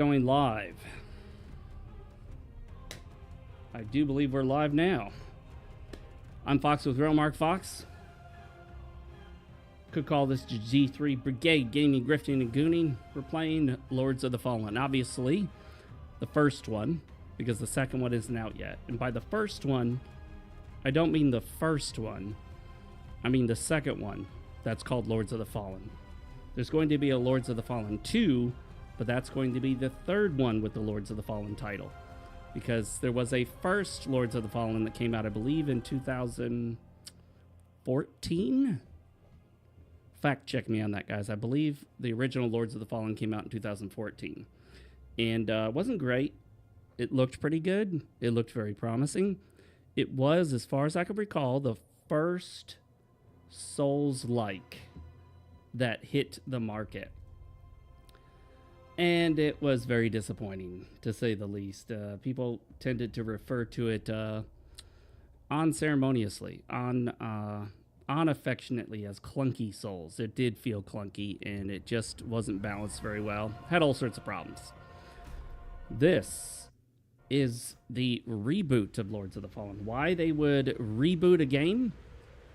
Going live. I do believe we're live now. I'm Fox with RealMarcFoxx. Could call this G3 Brigade Gaming, Grifting, and Gooning. We're playing Lords of the Fallen. Obviously, the first one, because the second one isn't out yet. And by the first one, I don't mean the first one. I mean the second one that's called Lords of the Fallen. There's going to be a Lords of the Fallen 2, but that's going to be the third one with the Lords of the Fallen title. Because there was a first Lords of the Fallen that came out, I believe, in 2014? Fact check me on that, guys. I believe the original Lords of the Fallen came out in 2014. And it wasn't great. It looked pretty good. It looked very promising. It was, as far as I can recall, the first Souls-like that hit the market. And it was very disappointing, to say the least. People tended to refer to it unceremoniously, unaffectionately as clunky Souls. It did feel clunky, and it just wasn't balanced very well. Had all sorts of problems. This is the reboot of Lords of the Fallen. Why they would reboot a game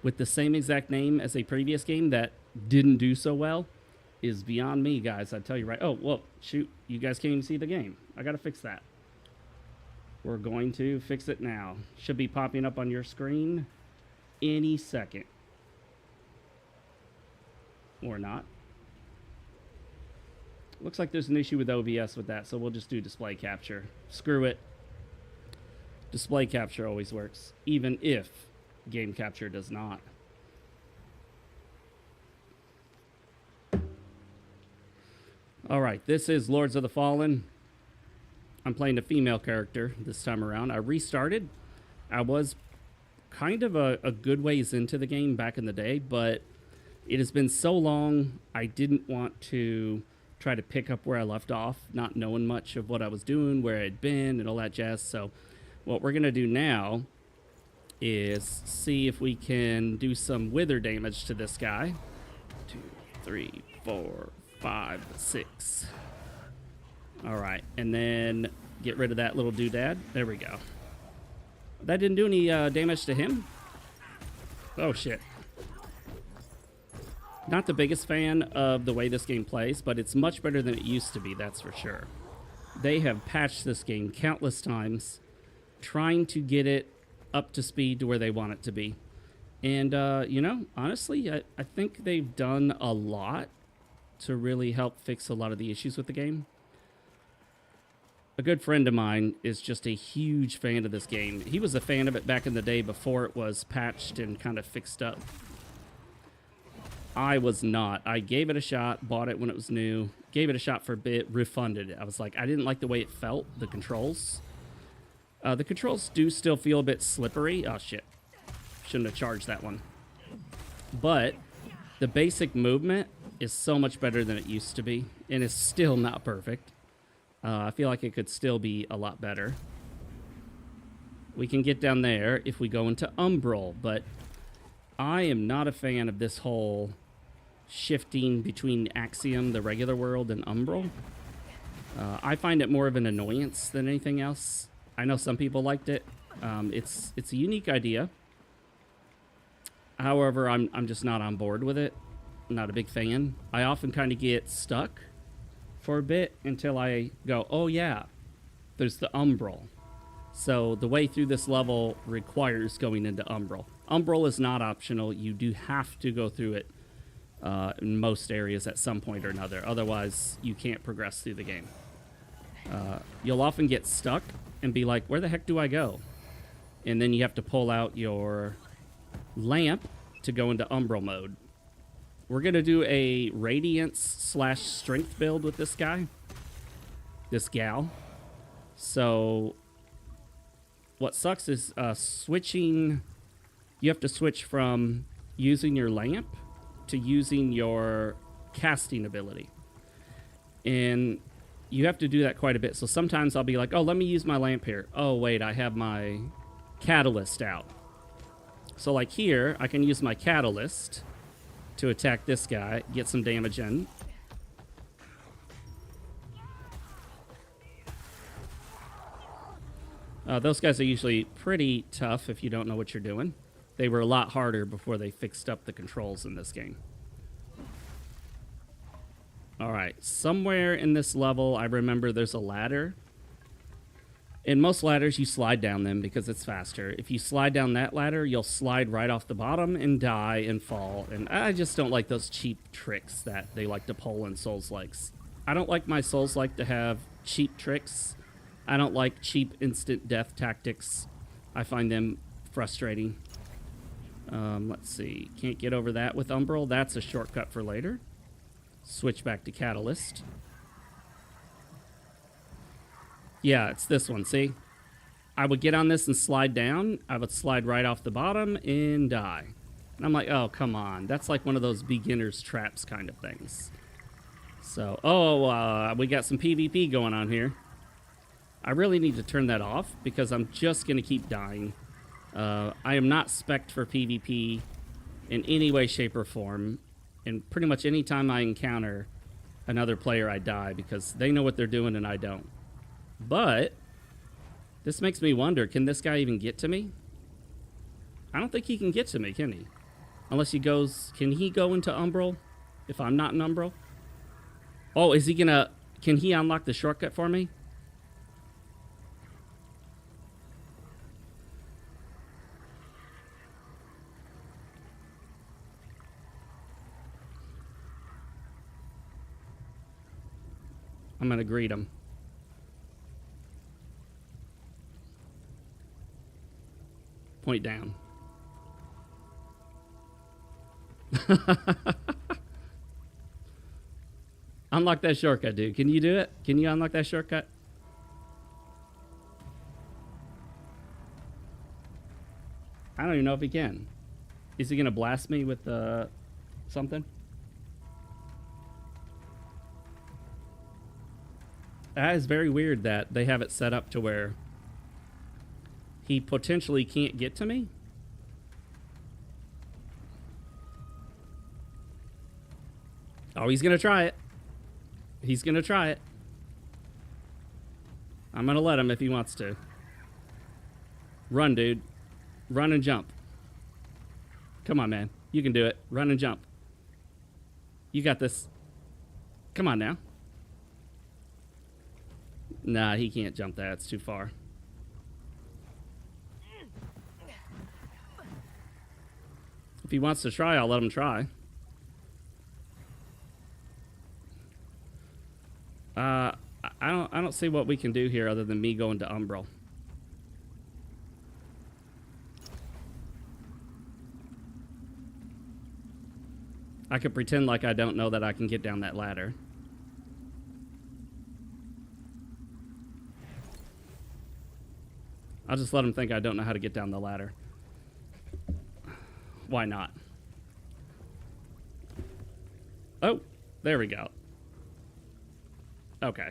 with the same exact name as a previous game that didn't do so well is beyond me, guys. I tell you right. Oh, well, shoot. You guys can't even see the game. I got to fix that. We're going to fix it now. Should be popping up on your screen any second. Or not. Looks like there's an issue with OBS with that, so we'll just do display capture. Screw it. Display capture always works, even if game capture does not. Alright, this is Lords of the Fallen. I'm playing a female character this time around. I restarted. I was kind of a good ways into the game back in the day, but it has been so long, I didn't want to try to pick up where I left off, not knowing much of what I was doing, where I'd been, and all that jazz. So what we're going to do now is see if we can do some wither damage to this guy. 2, 3, 4, 5, 6. All right, and then get rid of that little doodad. There we go. That didn't do any damage to him. Oh, shit. Not the biggest fan of the way this game plays, but it's much better than it used to be, that's for sure. They have patched this game countless times, trying to get it up to speed to where they want it to be. And, you know, honestly, I think they've done a lot to really help fix a lot of the issues with the game. A good friend of mine is just a huge fan of this game. He was a fan of it back in the day before it was patched and kind of fixed up. I was not. I gave it a shot, bought it when it was new, gave it a shot for a bit, refunded it. I was like, I didn't like the way it felt, the controls. The controls do still feel a bit slippery. Oh, shit. Shouldn't have charged that one. But the basic movement is so much better than it used to be, and it's still not perfect. I feel like it could still be a lot better. We can get down there if we go into Umbral, but I am not a fan of this whole shifting between Axiom, the regular world, and Umbral. I find it more of an annoyance than anything else. I know some people liked it. It's a unique idea. However, I'm just not on board with it. I'm not a big fan. I often kind of get stuck for a bit until I go, oh yeah, there's the Umbral. So the way through this level requires going into Umbral. Umbral is not optional. You do have to go through it in most areas at some point or another. Otherwise, you can't progress through the game. You'll often get stuck and be like, where the heck do I go? And then you have to pull out your lamp to go into Umbral mode. We're going to do a Radiance/Strength build with this guy. This gal. So what sucks is switching. You have to switch from using your lamp to using your casting ability. And you have to do that quite a bit. So sometimes I'll be like, oh, let me use my lamp here. Oh, wait, I have my catalyst out. So like here, I can use my catalyst to attack this guy, get some damage in. Those guys are usually pretty tough if you don't know what you're doing. They were a lot harder before they fixed up the controls in this game. Alright, somewhere in this level, I remember there's a ladder. In most ladders, you slide down them because it's faster. If you slide down that ladder, you'll slide right off the bottom and die and fall. And I just don't like those cheap tricks that they like to pull in Souls-likes. I don't like my Souls-like to have cheap tricks. I don't like cheap instant death tactics. I find them frustrating. Let's see. Can't get over that with Umbral. That's a shortcut for later. Switch back to Catalyst. Yeah, it's this one, see? I would get on this and slide down. I would slide right off the bottom and die. And I'm like, oh, come on. That's like one of those beginner's traps kind of things. So, we got some PvP going on here. I really need to turn that off because I'm just going to keep dying. I am not spec'd for PvP in any way, shape, or form. And pretty much any time I encounter another player, I die because they know what they're doing and I don't. But this makes me wonder, can this guy even get to me? I don't think he can get to me, can he? Unless he goes... Can he go into Umbral if I'm not in Umbral? Oh, is he gonna... Can he unlock the shortcut for me? I'm gonna greet him. Point down. Unlock that shortcut, dude. Can you do it? Can you unlock that shortcut? I don't even know if he can. Is he gonna blast me with something? That is very weird that they have it set up to where he potentially can't get to me. Oh, he's gonna try it. He's gonna try it. I'm gonna let him if he wants to. Run, dude. Run and jump. Come on, man. You can do it. Run and jump. You got this. Come on now. Nah, he can't jump that. It's too far. If he wants to try, I'll let him try. I don't see what we can do here other than me going to Umbral. I could pretend like I don't know that I can get down that ladder. I'll just let him think I don't know how to get down the ladder. Why not? Oh, there we go. Okay.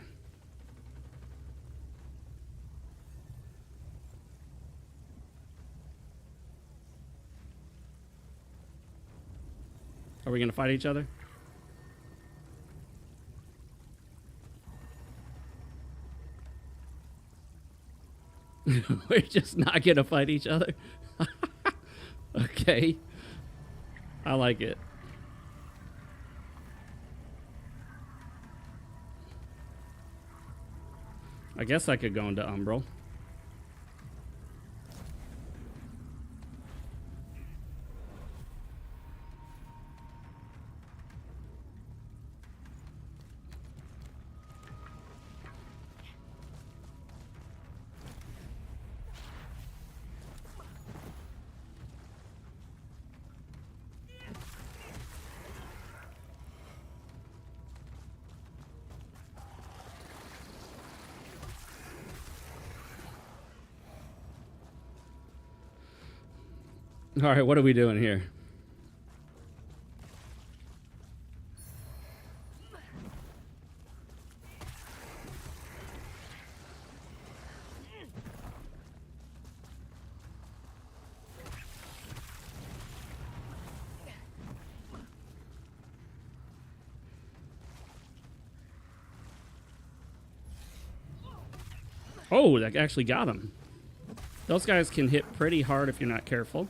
Are we gonna fight each other? We're just not gonna fight each other. Okay. I like it. I guess I could go into Umbral. All right, what are we doing here? Oh, that actually got him. Those guys can hit pretty hard if you're not careful.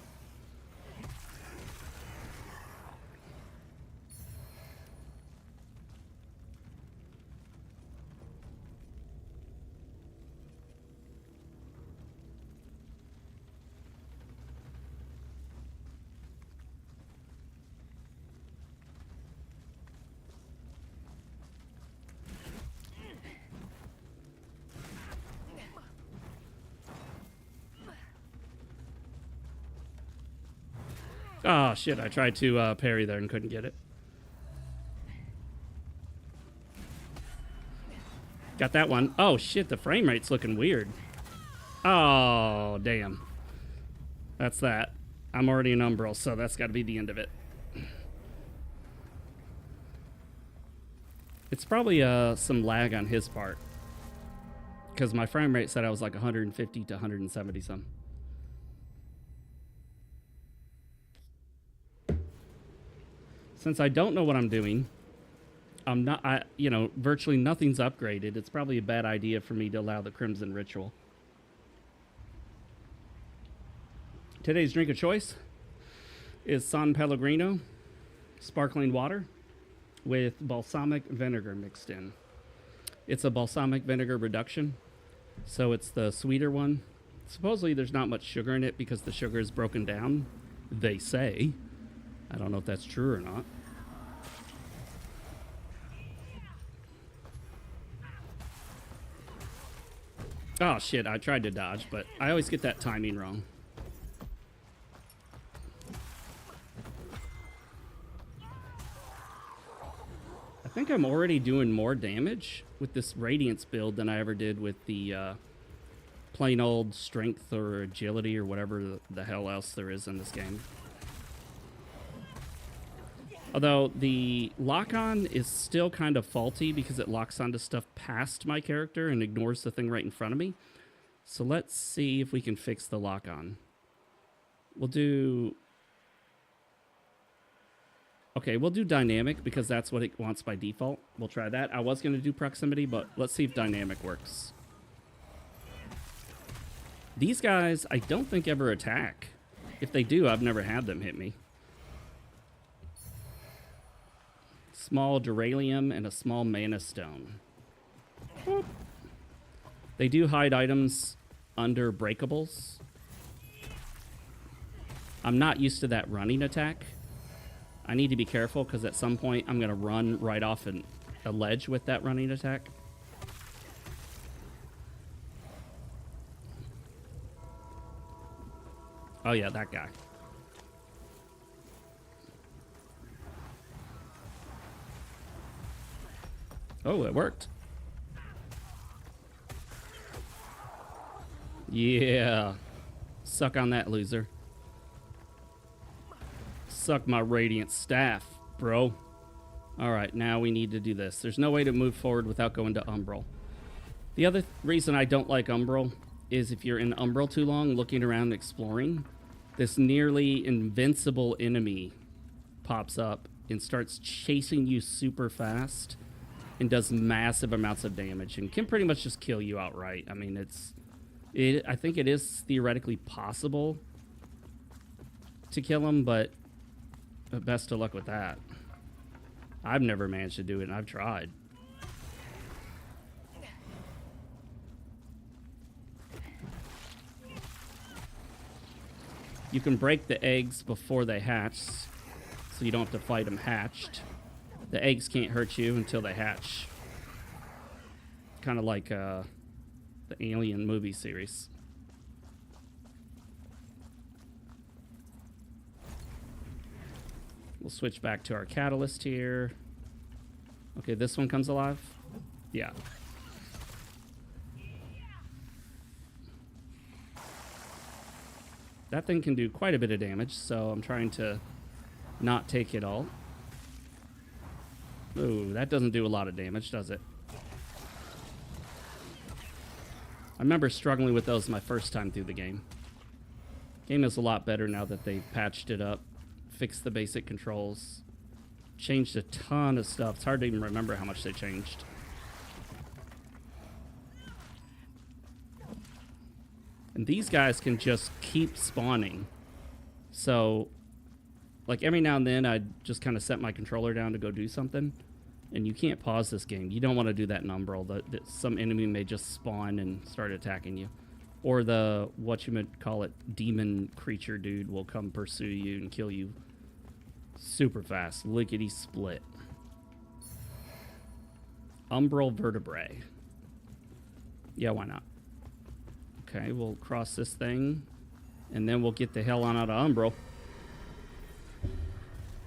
Oh, shit. I tried to parry there and couldn't get it. Got that one. Oh, shit. The frame rate's looking weird. Oh, damn. That's that. I'm already an Umbral, so that's got to be the end of it. It's probably some lag on his part. Because my frame rate said I was like 150 to 170 some. Since I don't know what I'm doing, virtually nothing's upgraded. It's probably a bad idea for me to allow the Crimson Ritual. Today's drink of choice is San Pellegrino sparkling water with balsamic vinegar mixed in. It's a balsamic vinegar reduction, so it's the sweeter one. Supposedly there's not much sugar in it because the sugar is broken down, they say. I don't know if that's true or not. Oh shit, I tried to dodge, but I always get that timing wrong. I think I'm already doing more damage with this Radiance build than I ever did with the plain old strength or agility or whatever the hell else there is in this game. Although the lock-on is still kind of faulty because it locks onto stuff past my character and ignores the thing right in front of me. So let's see if we can fix the lock-on. We'll do... Okay, we'll do dynamic because that's what it wants by default. We'll try that. I was going to do proximity, but let's see if dynamic works. These guys, I don't think ever attack. If they do, I've never had them hit me. Small Duralium and a small Mana Stone. Whoop. They do hide items under breakables. I'm not used to that running attack. I need to be careful because at some point I'm going to run right off a ledge with that running attack. Oh yeah, that guy. Oh, it worked. Yeah. Suck on that, loser. Suck my radiant staff, bro. Alright, now we need to do this. There's no way to move forward without going to Umbral. The other reason I don't like Umbral is if you're in Umbral too long looking around and exploring, this nearly invincible enemy pops up and starts chasing you super fast and does massive amounts of damage and can pretty much just kill you outright. I mean, I think it is theoretically possible to kill him, but best of luck with that. I've never managed to do it, and I've tried. You can break the eggs before they hatch, so you don't have to fight them hatched. The eggs can't hurt you until they hatch. Kind of like the Alien movie series. We'll switch back to our catalyst here. Okay, this one comes alive. Yeah. That thing can do quite a bit of damage, so I'm trying to not take it all. Ooh, that doesn't do a lot of damage, does it? I remember struggling with those my first time through the game. Game is a lot better now that they've patched it up, fixed the basic controls, changed a ton of stuff. It's hard to even remember how much they changed. And these guys can just keep spawning. So, like every now and then, I just kind of set my controller down to go do something. And you can't pause this game. You don't want to do that in Umbral. Some enemy may just spawn and start attacking you. Or the, whatchamacallit, demon creature dude will come pursue you and kill you super fast. Lickety split. Umbral vertebrae. Yeah, why not? Okay, we'll cross this thing, and then we'll get the hell on out of Umbral.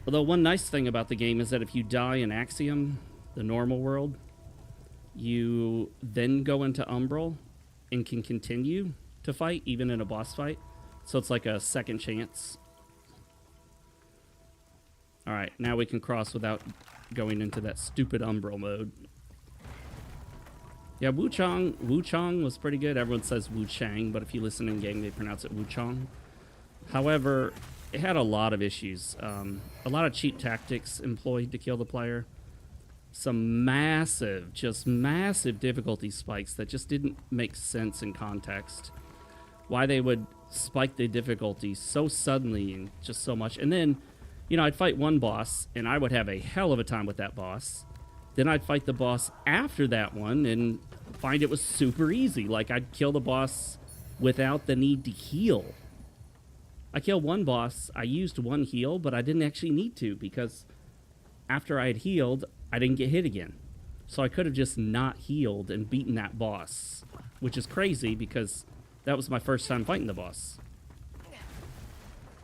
Although one nice thing about the game is that if you die in Axiom, the normal world, you then go into Umbral and can continue to fight, even in a boss fight. So it's like a second chance. Alright, now we can cross without going into that stupid Umbral mode. Yeah, Wuchang was pretty good. Everyone says Wuchang, but if you listen in game, they pronounce it Wuchang. However, it had a lot of issues. A lot of cheap tactics employed to kill the player. Some massive, just massive difficulty spikes that just didn't make sense in context. Why they would spike the difficulty so suddenly and just so much. And then, you know, I'd fight one boss, and I would have a hell of a time with that boss. Then I'd fight the boss after that one and find it was super easy. Like, I'd kill the boss without the need to heal. I killed one boss, I used one heal, but I didn't actually need to because after I had healed, I didn't get hit again. So I could have just not healed and beaten that boss, which is crazy because that was my first time fighting the boss.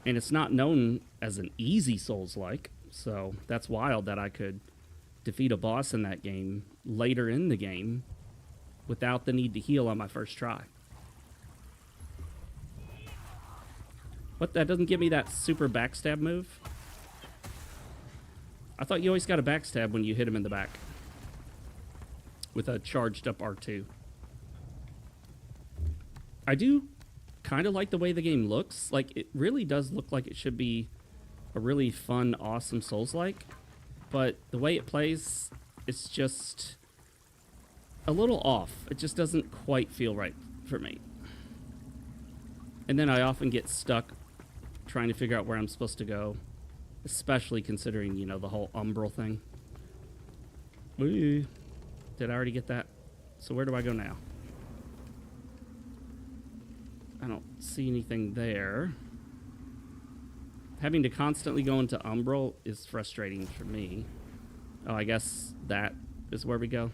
And it's not known as an easy Souls-like, so that's wild that I could defeat a boss in that game later in the game without the need to heal on my first try. What, that doesn't give me that super backstab move? I thought you always got a backstab when you hit him in the back with a charged up R2. I do kind of like the way the game looks. Like, it really does look like it should be a really fun, awesome Souls-like. But the way it plays, it's just a little off. It just doesn't quite feel right for me. And then I often get stuck trying to figure out where I'm supposed to go. Especially considering, you know, the whole Umbral thing. Ooh. Did I already get that? So where do I go now? I don't see anything there. Having to constantly go into Umbral is frustrating for me. Oh, I guess that is where we go.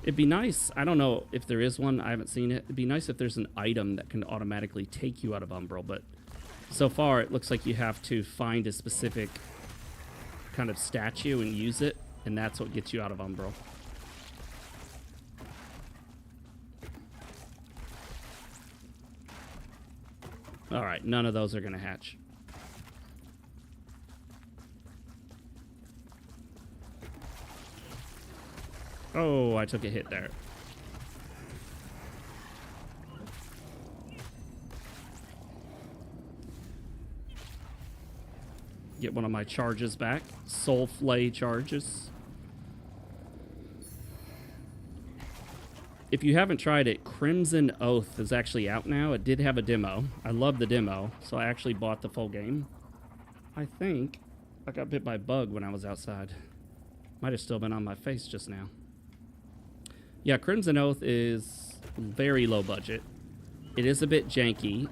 It'd be nice, I don't know if there is one, I haven't seen it. It'd be nice if there's an item that can automatically take you out of Umbral, but so far it looks like you have to find a specific kind of statue and use it, and that's what gets you out of Umbral. Alright, none of those are going to hatch. Oh, I took a hit there. Get one of my charges back. Soul Flay charges. If you haven't tried it, Crimson Oath is actually out now. It did have a demo. I love the demo, so I actually bought the full game. I think I got bit by a bug when I was outside. Might have still been on my face just now. Yeah, Crimson Oath is very low budget. It is a bit janky.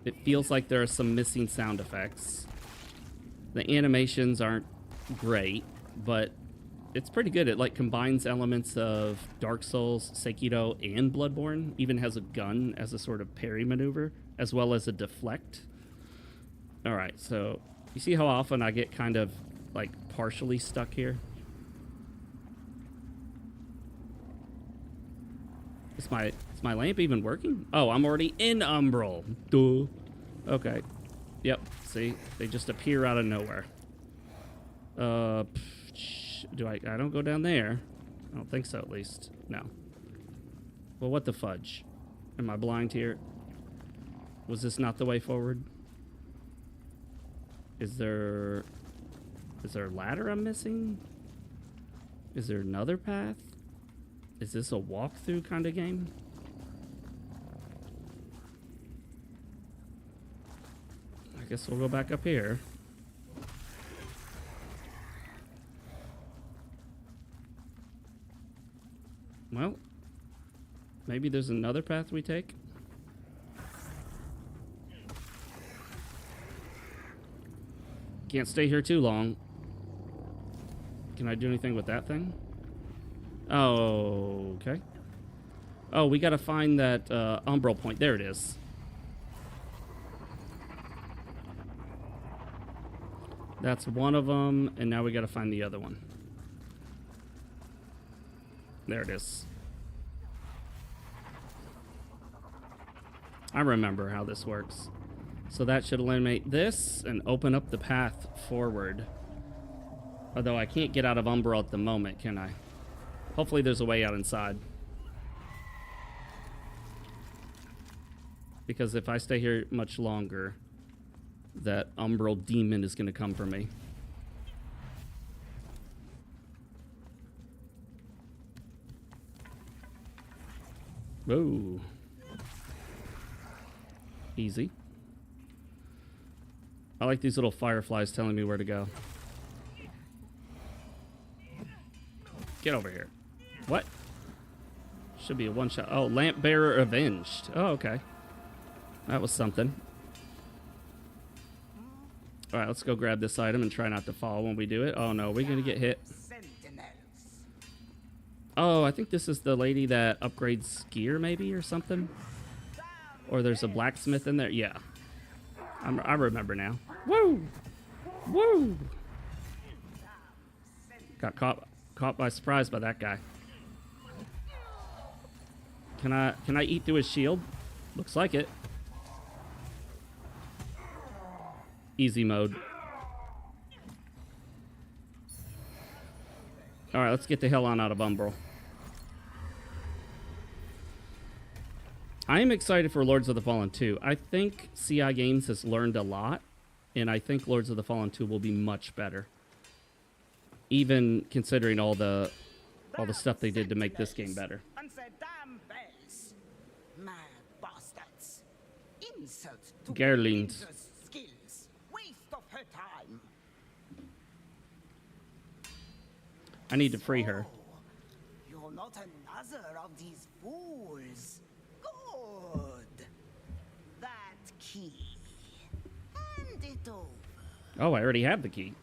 It feels like there are some missing sound effects. The animations aren't great, but it's pretty good. It like combines elements of Dark Souls, Sekiro, and Bloodborne. Even has a gun as a sort of parry maneuver, as well as a deflect. Alright, so you see how often I get kind of like partially stuck here? Is my lamp even working? Oh, I'm already in Umbral. Duh. Okay. Yep, see? They just appear out of nowhere. Do I don't go down there. I don't think so, at least. No. Well, what the fudge? Am I blind here? Was this not the way forward? Is there a ladder I'm missing? Is there another path? Is this a walkthrough kind of game? I guess we'll go back up here. Well, maybe there's another path we take. Can't stay here too long. Can I do anything with that thing? Oh, okay. Oh, we gotta find that umbral point. There it is. That's one of them, and now we gotta find the other one. There it is. I remember how this works. So that should eliminate this and open up the path forward. Although I can't get out of Umbral at the moment, can I? Hopefully there's a way out inside. Because if I stay here much longer, that Umbral demon is going to come for me. Whoa. Easy. I like these little fireflies telling me where to go. Get over here. What? Should be a one-shot. Oh, Lamp Bearer Avenged. Oh, okay. That was something. Alright, let's go grab this item and try not to fall when we do it. Oh no, we're gonna get hit. Oh, I think this is the lady that upgrades gear, maybe, or something. Or there's a blacksmith in there. Yeah. I remember now. Woo! Woo! Got caught by surprise by that guy. Can I eat through his shield? Looks like it. Easy mode. Alright, let's get the hell on out of Umbral. I am excited for Lords of the Fallen 2. I think CI Games has learned a lot, and I think Lords of the Fallen 2 will be much better. Even considering all the stuff they did to make this game better. Gerlings. I need to free her. You're not another of these fools. Good. That key. Hand it over. Oh, I already have the key.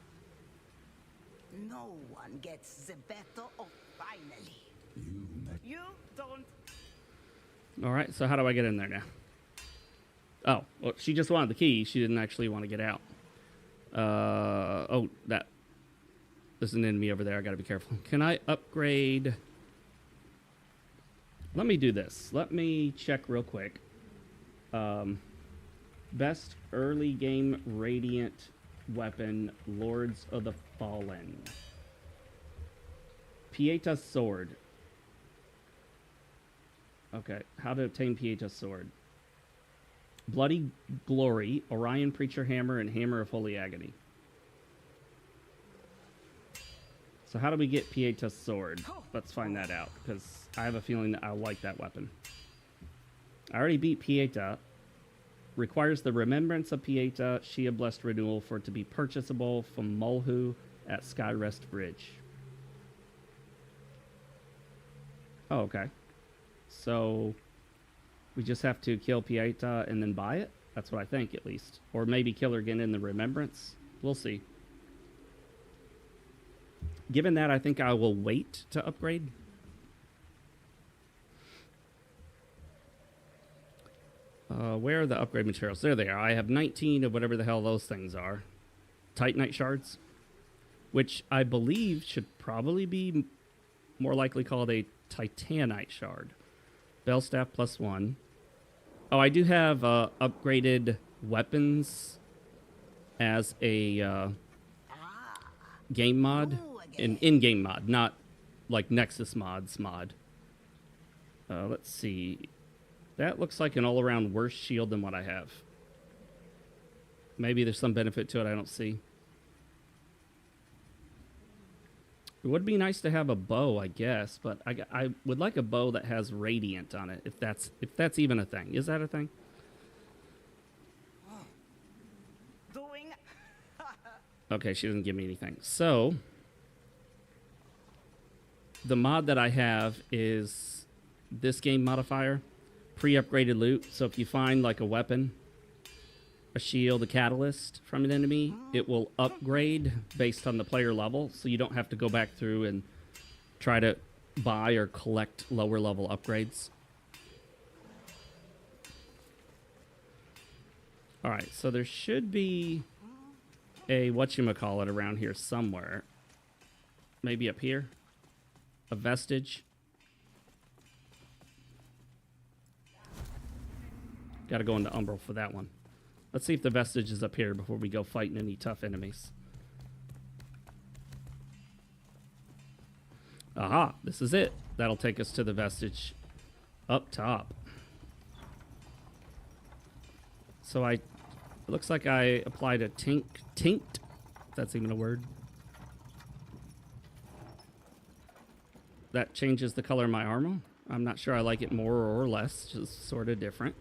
No one gets the better of finally. You don't. All right, so how do I get in there now? Oh, well, she just wanted the key. She didn't actually want to get out. Oh, there's an enemy over there. I got to be careful. Can I upgrade? Let me do this. Let me check real quick. Best early game radiant weapon, Lords of the Fallen. Pieta's sword. Okay, how to obtain Pieta's sword. Bloody Glory, Orion Preacher Hammer, and Hammer of Holy Agony. So how do we get Pieta's sword? Let's find that out, because I have a feeling that I'll like that weapon. I already beat Pieta. Requires the remembrance of Pieta, Shia Blessed Renewal, for it to be purchasable from Mulhu at Skyrest Bridge. Oh, okay. So we just have to kill Pieta and then buy it? That's what I think, at least. Or maybe kill her again in the remembrance. We'll see. Given that, I think I will wait to upgrade. Where are the upgrade materials? There they are. I have 19 of whatever the hell those things are. Titanite shards. Which I believe should probably be more likely called a Titanite shard. Bell staff +1. Oh, I do have upgraded weapons as a game mod. An in-game mod, not like Nexus mods mod. Let's see. That looks like an all-around worse shield than what I have. Maybe there's some benefit to it I don't see. It would be nice to have a bow, I guess, but I would like a bow that has radiant on it, if that's even a thing. Is that a thing? Doing. Okay, she doesn't give me anything. So, the mod that I have is this game modifier, pre-upgraded loot. So if you find like a weapon, a shield, a catalyst from an enemy, it will upgrade based on the player level. So you don't have to go back through and try to buy or collect lower level upgrades. All right, so there should be a whatchamacallit around here somewhere. Maybe up here. A vestige. Got to go into Umbral for that one. Let's see if the vestige is up here before we go fighting any tough enemies. Aha, this is it. That'll take us to the vestige up top. So it looks like I applied a tinct, if that's even a word. That changes the color of my armor. I'm not sure I like it more or less, just sort of different.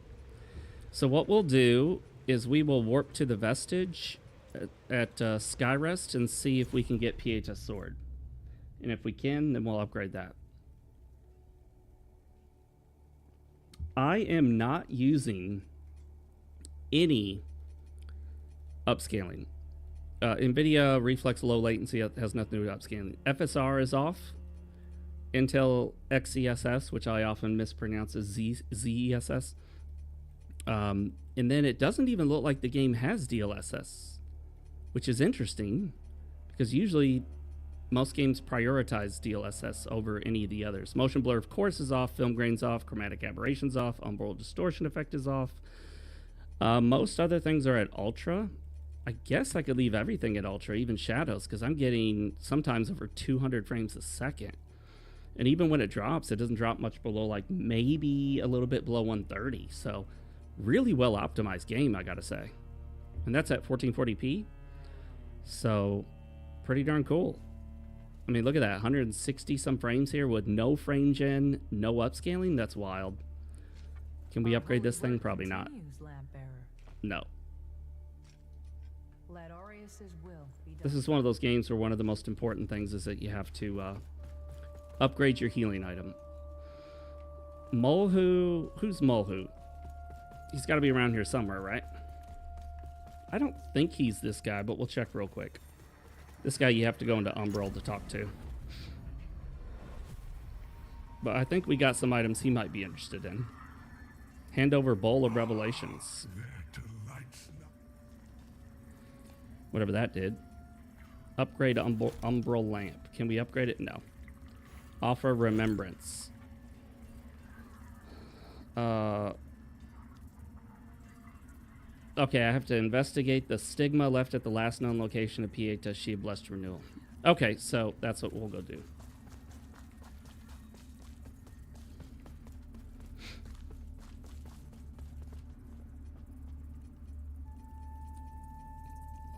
So what we'll do is we will warp to the vestige at Skyrest and see if we can get Pieta's sword. And if we can, then we'll upgrade that. I am not using any upscaling. NVIDIA Reflex low latency has nothing to do with upscaling. FSR is off. Intel XESS, which I often mispronounce as ZESS. And then it doesn't even look like the game has DLSS, which is interesting because usually most games prioritize DLSS over any of the others. Motion blur, of course, is off. Film grain's off. Chromatic aberration's off. Umbral distortion effect is off. Most other things are at ultra. I guess I could leave everything at ultra, even shadows, because I'm getting sometimes over 200 frames a second. And even when it drops, it doesn't drop much below, like maybe a little bit below 130. So really well optimized game, I gotta say. And that's at 1440p. So pretty darn cool. I mean, look at that, 160 some frames here with no frame gen, no upscaling. That's wild. Can we upgrade this thing? Probably not. No. This is one of those games where one of the most important things is that you have to upgrade your healing item. Mulhu, who's Mulhu? He's got to be around here somewhere, right? I don't think he's this guy, but we'll check real quick. This guy you have to go into Umbral to talk to. But I think we got some items he might be interested in. Hand over Bowl of Revelations. Whatever that did. Upgrade Umbral Lamp. Can we upgrade it? No. Offer Remembrance. Okay, I have to investigate the stigma left at the last known location of Pieta. She blessed renewal. Okay, so that's what we'll go do.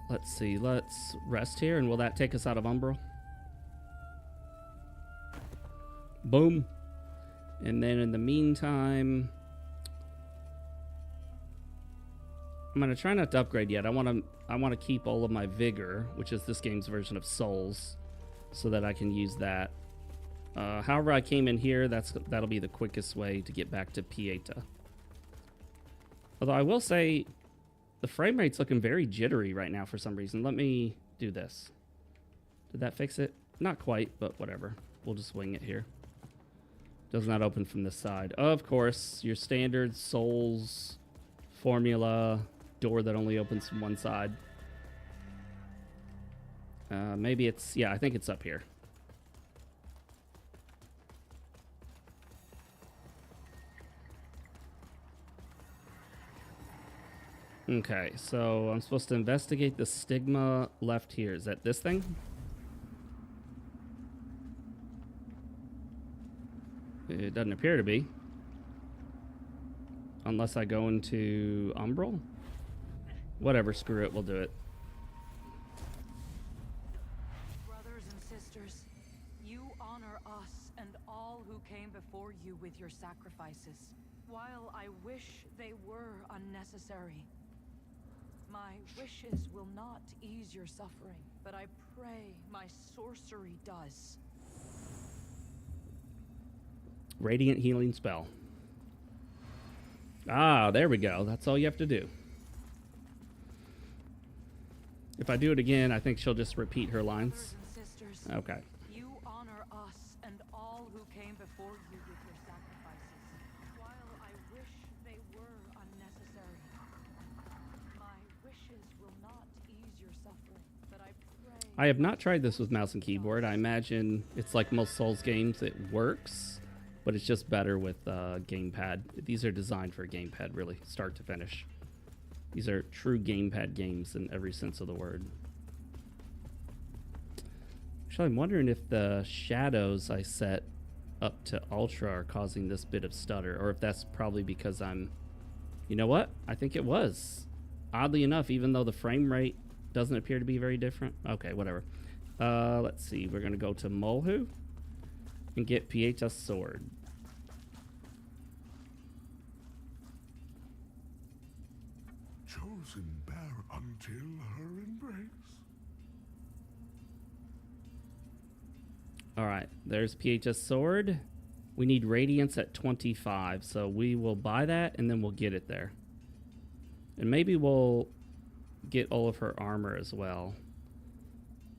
Let's see, let's rest here, and will that take us out of Umbral? Boom. And then in the meantime, I'm gonna try not to upgrade yet. I want to keep all of my vigor, which is this game's version of souls, so that I can use that. However I came in here, that'll be the quickest way to get back to Pieta. Although I will say, the frame rate's looking very jittery right now for some reason. Let me do this. Did that fix it? Not quite, but whatever. We'll just wing it here. Does not open from this side. Of course, your standard Souls formula door that only opens from one side. Maybe it's, yeah, I think it's up here. Okay, so I'm supposed to investigate the stigma left here. Is that this thing? It doesn't appear to be. Unless I go into Umbral? Whatever, screw it, we'll do it. Brothers and sisters, came before you with your sacrifices. While I wish they were unnecessary, my wishes will not ease your suffering, but I pray my sorcery does. Radiant healing spell. Ah, there we go. That's all you have to do. If I do it again, I think she'll just repeat her lines. Brothers and sisters, Okay. you honor us and all who came before you with your sacrifices. While I wish they were unnecessary, my wishes will not ease your suffering, but I pray... I have not tried this with mouse and keyboard. I imagine it's like most Souls games, it works, but it's just better with gamepad. These are designed for a gamepad, really, start to finish. These are true gamepad games in every sense of the word. Actually, I'm wondering if the shadows I set up to ultra are causing this bit of stutter, or if that's probably because I'm... You know what? I think it was. Oddly enough, even though the frame rate doesn't appear to be very different. Okay, whatever. Let's see. We're going to go to Molhu and get PHS Sword. Chosen bear until her embrace. Alright, there's PHS Sword. We need Radiance at 25, so we will buy that and then we'll get it there. And maybe we'll get all of her armor as well.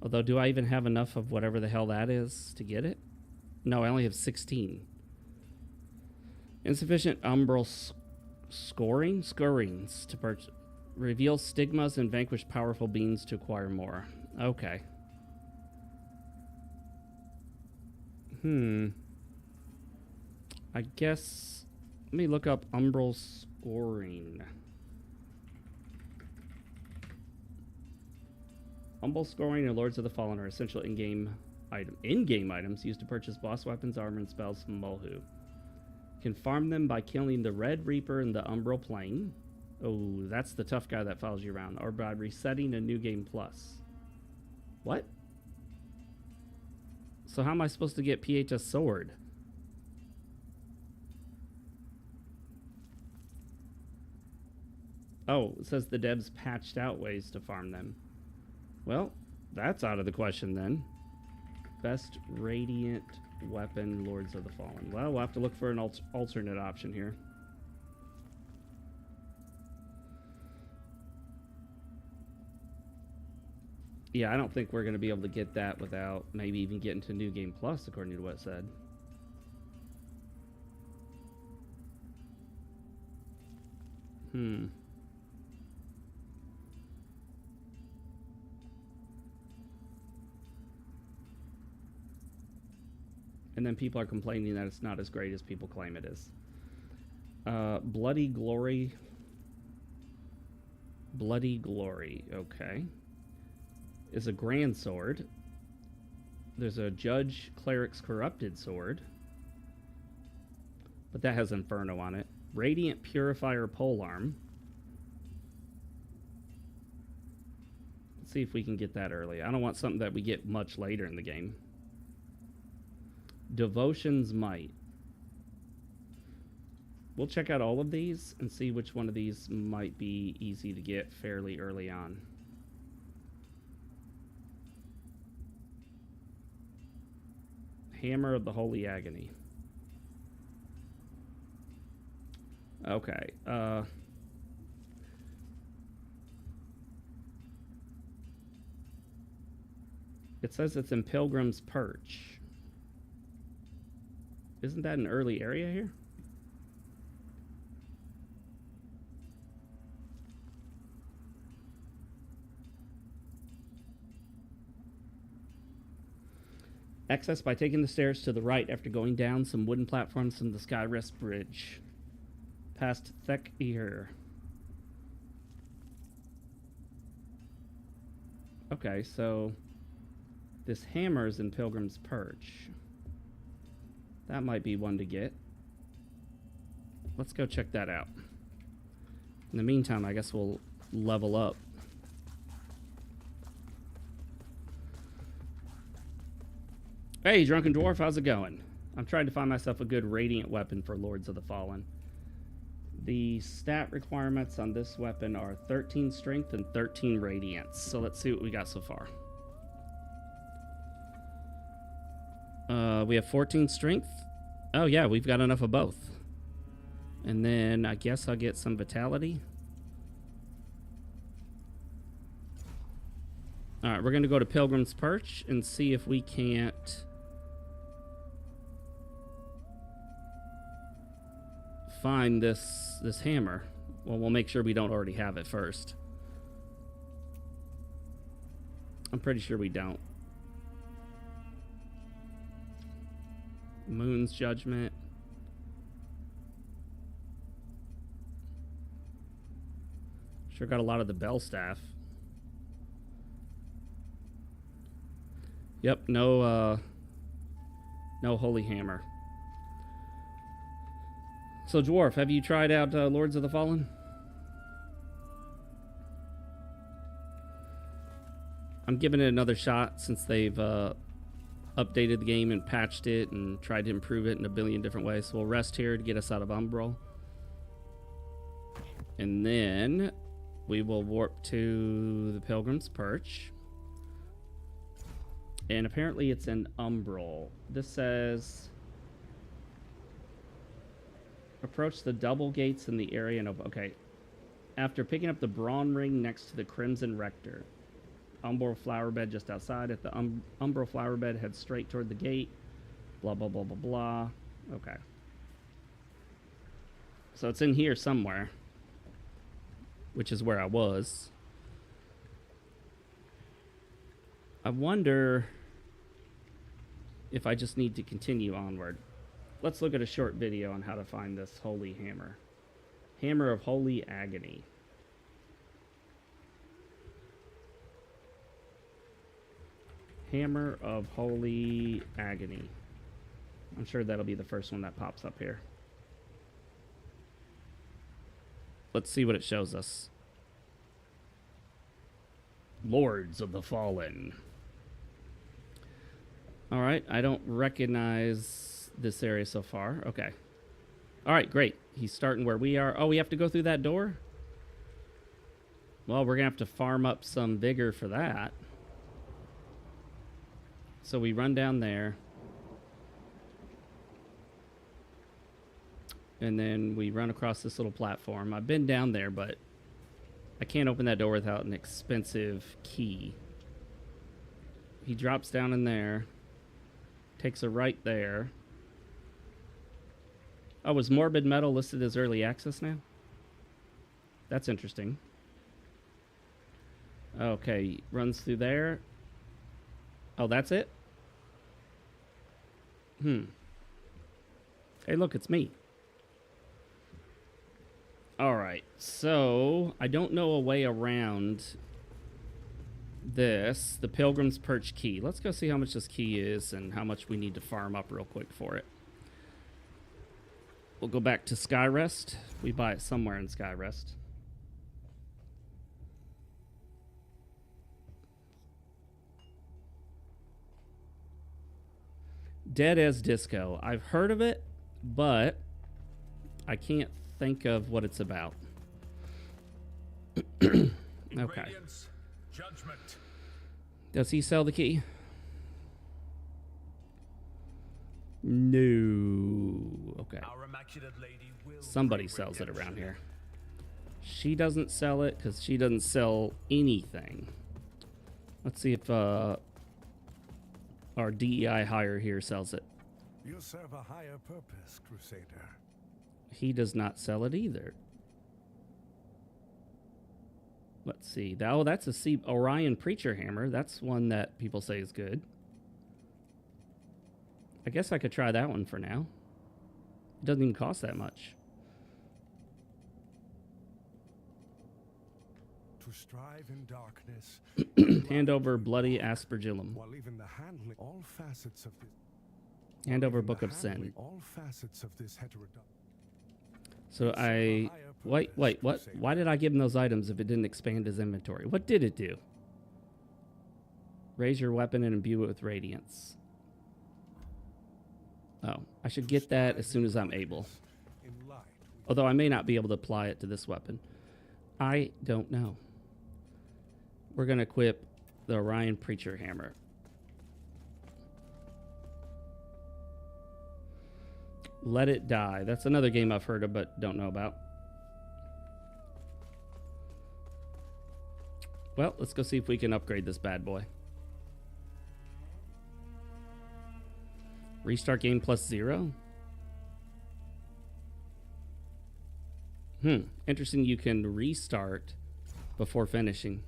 Although, do I even have enough of whatever the hell that is to get it? No, I only have 16. Insufficient umbral scorings to purchase. Reveal stigmas and vanquish powerful beings to acquire more. Okay. I guess... Let me look up umbral scoring. Umbral scoring and Lords of the Fallen are essential in-game items used to purchase boss weapons, armor, and spells from Molhu. You can farm them by killing the Red Reaper in the Umbral Plane. Oh, that's the tough guy that follows you around. Or by resetting a New Game Plus. What? So how am I supposed to get PHS Sword? Oh, it says the devs patched out ways to farm them. Well, that's out of the question then. Best Radiant Weapon, Lords of the Fallen. Well, we'll have to look for an alternate option here. Yeah, I don't think we're going to be able to get that without maybe even getting to New Game Plus, according to what it said. And then people are complaining that it's not as great as people claim it is. Bloody Glory. Bloody Glory, okay. Is a Grand Sword. There's a Judge Cleric's Corrupted Sword. But that has Inferno on it. Radiant Purifier Polearm. Let's see if we can get that early. I don't want something that we get much later in the game. Devotion's Might. We'll check out all of these and see which one of these might be easy to get fairly early on. Hammer of the Holy Agony. Okay. It says it's in Pilgrim's Perch. Isn't that an early area here? Access by taking the stairs to the right after going down some wooden platforms from the Skyrest Bridge. Past Thek Ear. Okay, so this hammer's in Pilgrim's Perch. That might be one to get. Let's go check that out. In the meantime, I guess we'll level up. Hey, Drunken Dwarf, how's it going? I'm trying to find myself a good radiant weapon for Lords of the Fallen. The stat requirements on this weapon are 13 strength and 13 radiance. So let's see what we got so far. We have 14 strength. Oh yeah, we've got enough of both. And then I guess I'll get some vitality. Alright, we're going to go to Pilgrim's Perch and see if we can't find this hammer. Well, we'll make sure we don't already have it first. I'm pretty sure we don't. Moon's Judgment. Sure got a lot of the bell staff. Yep, no holy hammer. So, Dwarf, have you tried out Lords of the Fallen? I'm giving it another shot since they've updated the game and patched it and tried to improve it in a billion different ways. So we'll rest here to get us out of Umbral. And then we will warp to the Pilgrim's Perch. And apparently it's an Umbral. This says, approach the double gates in the area. Okay. After picking up the Brawn Ring next to the Crimson Rector. Umbral flower bed just outside. At the Umbral flower bed, head straight toward the gate. Blah, blah, blah, blah, blah. Okay. So it's in here somewhere. Which is where I was. I wonder if I just need to continue onward. Let's look at a short video on how to find this holy hammer. Hammer of Holy Agony. Hammer of Holy Agony. I'm sure that'll be the first one that pops up here. Let's see what it shows us. Lords of the Fallen. Alright, I don't recognize this area so far. Okay. Alright, great. He's starting where we are. Oh, we have to go through that door? Well, we're going to have to farm up some vigor for that. So we run down there. And then we run across this little platform. I've been down there, but I can't open that door without an expensive key. He drops down in there. Takes a right there. Oh, is Morbid Metal listed as early access now? That's interesting. Okay, runs through there. Oh, that's it? Hey, look, it's me. Alright, so I don't know a way around this, the Pilgrim's Perch key. Let's go see how much this key is and how much we need to farm up real quick for it. We'll go back to Skyrest. We buy it somewhere in Skyrest. Dead as Disco. I've heard of it, but I can't think of what it's about. Okay. Judgment. Does he sell the key? No. Okay. Our immaculate lady will Somebody sells it around here. She doesn't sell it because she doesn't sell anything. Let's see if our DEI hire here sells it. You serve a higher purpose, Crusader. He does not sell it either. Let's see. Oh, that's a Orion Preacher Hammer. That's one that people say is good. I guess I could try that one for now. It doesn't even cost that much. To strive in darkness. Hand over Bloody Aspergillum. While even the handling all facets of this. Hand over Book of Sin. All facets of this So wait, what? Why did I give him those items if it didn't expand his inventory? What did it do? Raise your weapon and imbue it with radiance. Oh, I should get that as soon as I'm able. In light, Although I may not be able to apply it to this weapon. I don't know. We're going to equip the Orion Preacher Hammer. Let It Die. That's another game I've heard of but don't know about. Well, let's go see if we can upgrade this bad boy. Restart game plus 0. Interesting, you can restart before finishing.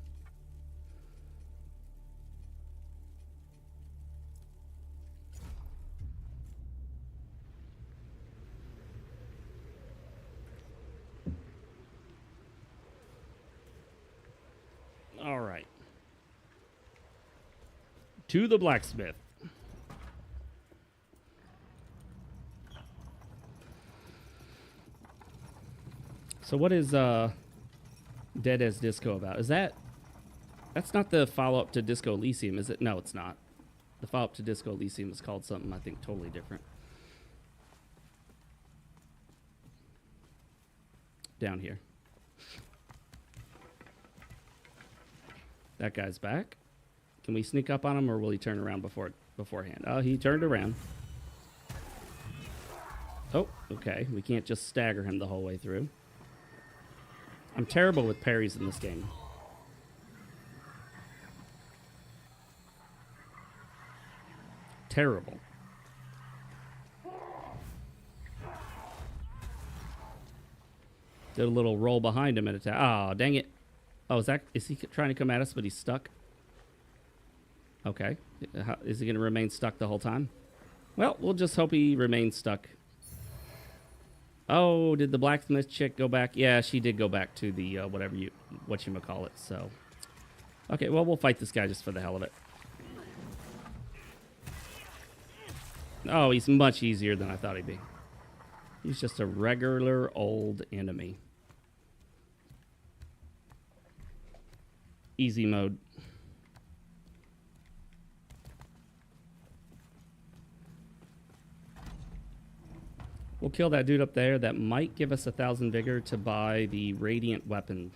All right. To the blacksmith. So what is Dead as Disco about? Is that's not the follow-up to Disco Elysium, is it? No, it's not. The follow-up to Disco Elysium is called something I think totally different. Down here. That guy's back. Can we sneak up on him or will he turn around beforehand? Oh, he turned around. Oh, okay. We can't just stagger him the whole way through. I'm terrible with parries in this game. Terrible. Did a little roll behind him and attack. Oh, dang it. Oh, is he trying to come at us, but he's stuck? Okay. Is he going to remain stuck the whole time? Well, we'll just hope he remains stuck. Oh, did the blacksmith chick go back? Yeah, she did go back to the whatchamacallit, so. Okay, well, we'll fight this guy just for the hell of it. Oh, he's much easier than I thought he'd be. He's just a regular old enemy. Easy mode. We'll kill that dude up there. That might give us 1,000 vigor to buy the Radiant weapon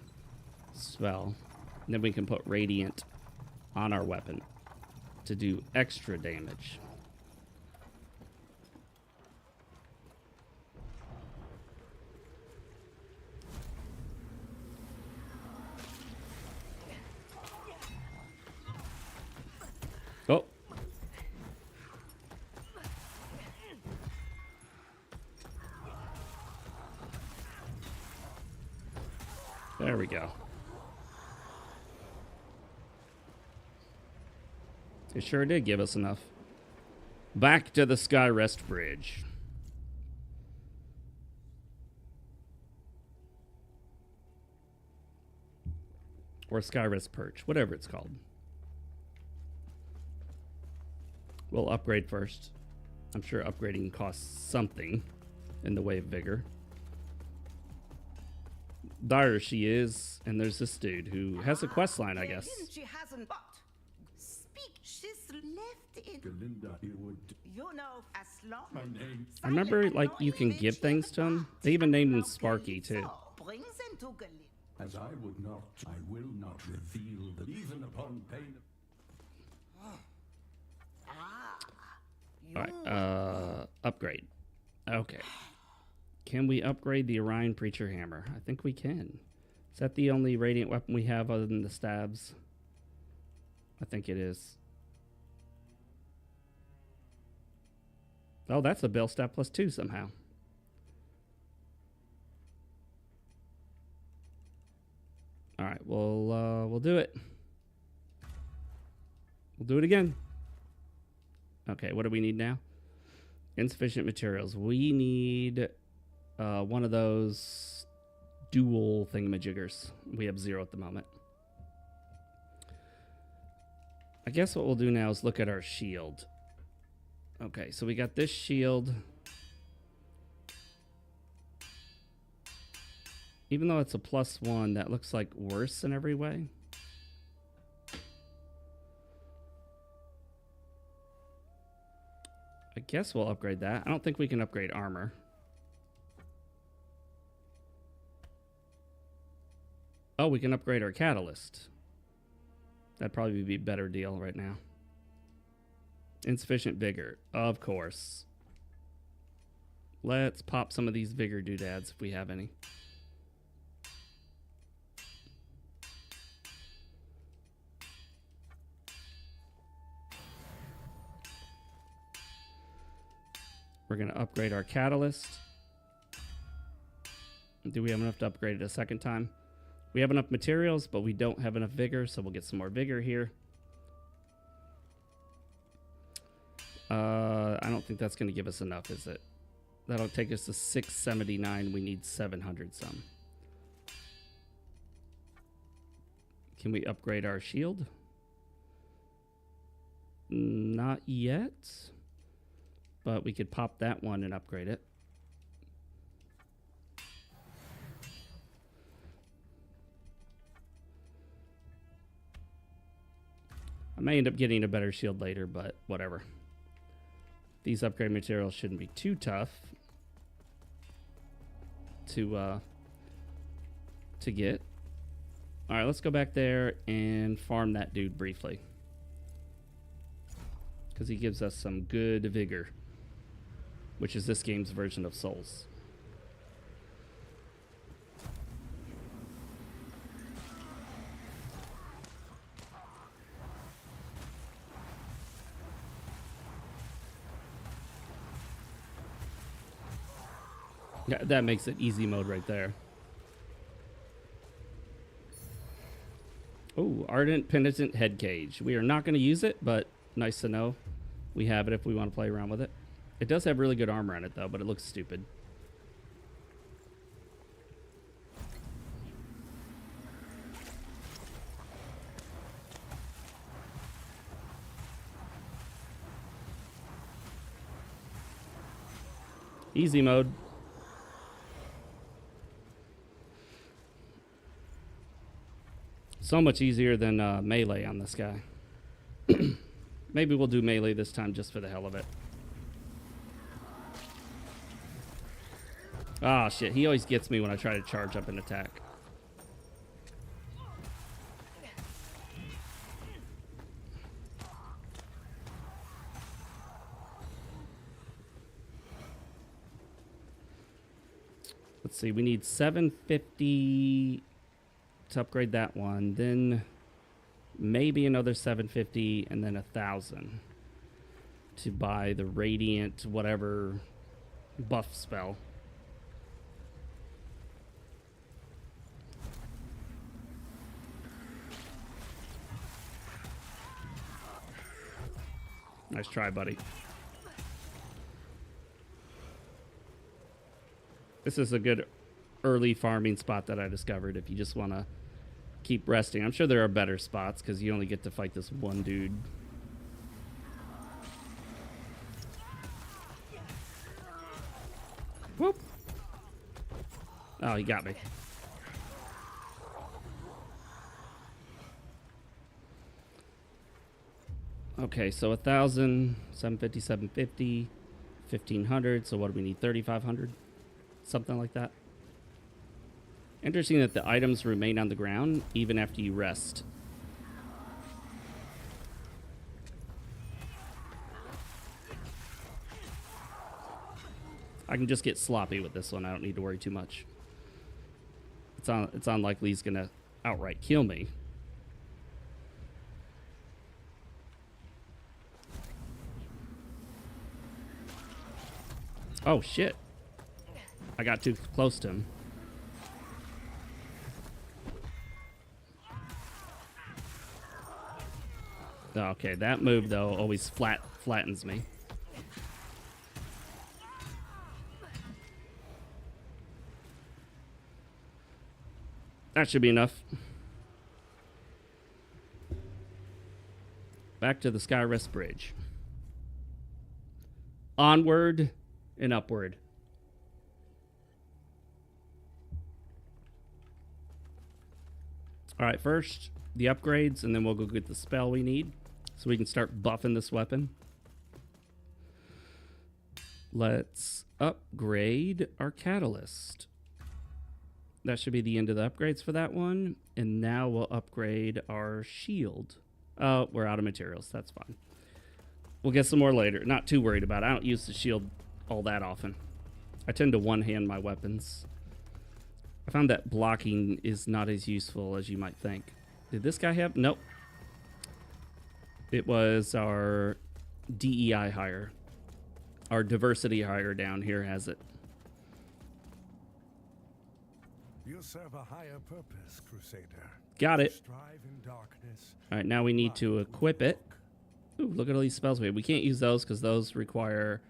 spell. And then we can put Radiant on our weapon to do extra damage. Oh. There we go. It sure did give us enough. Back to the Skyrest Bridge. Or Skyrest Perch, whatever it's called. We'll upgrade first. I'm sure upgrading costs something in the way of vigor. There she is, and there's this dude who has a quest line, I guess. She hasn't but speak. She's left in. Galinda, it would. You know, as long. My name. I remember, like, you can give things to him. They even named him Sparky, too. Brings them to Galinda. As I would not, I will not reveal the even upon pain of. Alright, upgrade. Okay. Can we upgrade the Orion Preacher Hammer? I think we can. Is that the only Radiant weapon we have other than the stabs? I think it is. Oh, that's a Bill stab +2 somehow. Alright, we'll do it. We'll do it again. Okay, what do we need now? Insufficient materials. We need one of those dual thingamajiggers. We have 0 at the moment. I guess what we'll do now is look at our shield. Okay, so we got this shield. Even though it's a +1, that looks like worse in every way. I guess we'll upgrade that. I don't think we can upgrade armor. Oh, we can upgrade our catalyst. That'd probably be a better deal right now. Insufficient vigor, of course. Let's pop some of these vigor doodads if we have any. We're going to upgrade our catalyst. Do we have enough to upgrade it a second time? We have enough materials, but we don't have enough vigor, so we'll get some more vigor here. I don't think that's going to give us enough, is it? That'll take us to 679. We need 700 some. Can we upgrade our shield? Not yet. But we could pop that one and upgrade it. I may end up getting a better shield later, but whatever. These upgrade materials shouldn't be too tough to get. All right, let's go back there and farm that dude briefly, because he gives us some good vigor, which is this game's version of souls. Yeah, that makes it easy mode right there. Oh, Ardent Penitent Head Cage. We are not going to use it, but nice to know we have it if we want to play around with it. It does have really good armor on it, though, but it looks stupid. Easy mode. So much easier than melee on this guy. Maybe we'll do melee this time just for the hell of it. Ah, shit. He always gets me when I try to charge up an attack. Let's see. We need 750 to upgrade that one. Then maybe another 750 and then 1,000 to buy the Radiant whatever buff spell. Nice try, buddy. This is a good early farming spot that I discovered if you just want to keep resting. I'm sure there are better spots because you only get to fight this one dude. Whoop. Oh, he got me. Okay, so 1,000, 750, 750, 1,500. So what do we need? 3,500? Something like that. Interesting that the items remain on the ground even after you rest. I can just get sloppy with this one. I don't need to worry too much. It's unlikely he's gonna outright kill me. Oh shit. I got too close to him. Okay, that move though always flattens me. That should be enough. Back to the Skyrest Bridge. Onward and upward. All right, first the upgrades, and then we'll go get the spell we need so we can start buffing this weapon. Let's upgrade our catalyst. That should be the end of the upgrades for that one. And now we'll upgrade our shield. Oh, we're out of materials. That's fine. We'll get some more later. Not too worried about it. I don't use the shield all that often. I tend to one-hand my weapons. I found that blocking is not as useful as you might think. Did this guy have? Nope. It was our DEI hire. Our diversity hire down here has it. You serve a higher purpose, Crusader. Got it. Strive in darkness. All right, now we need to equip it. Ooh, look at all these spells we have. We can't use those because those require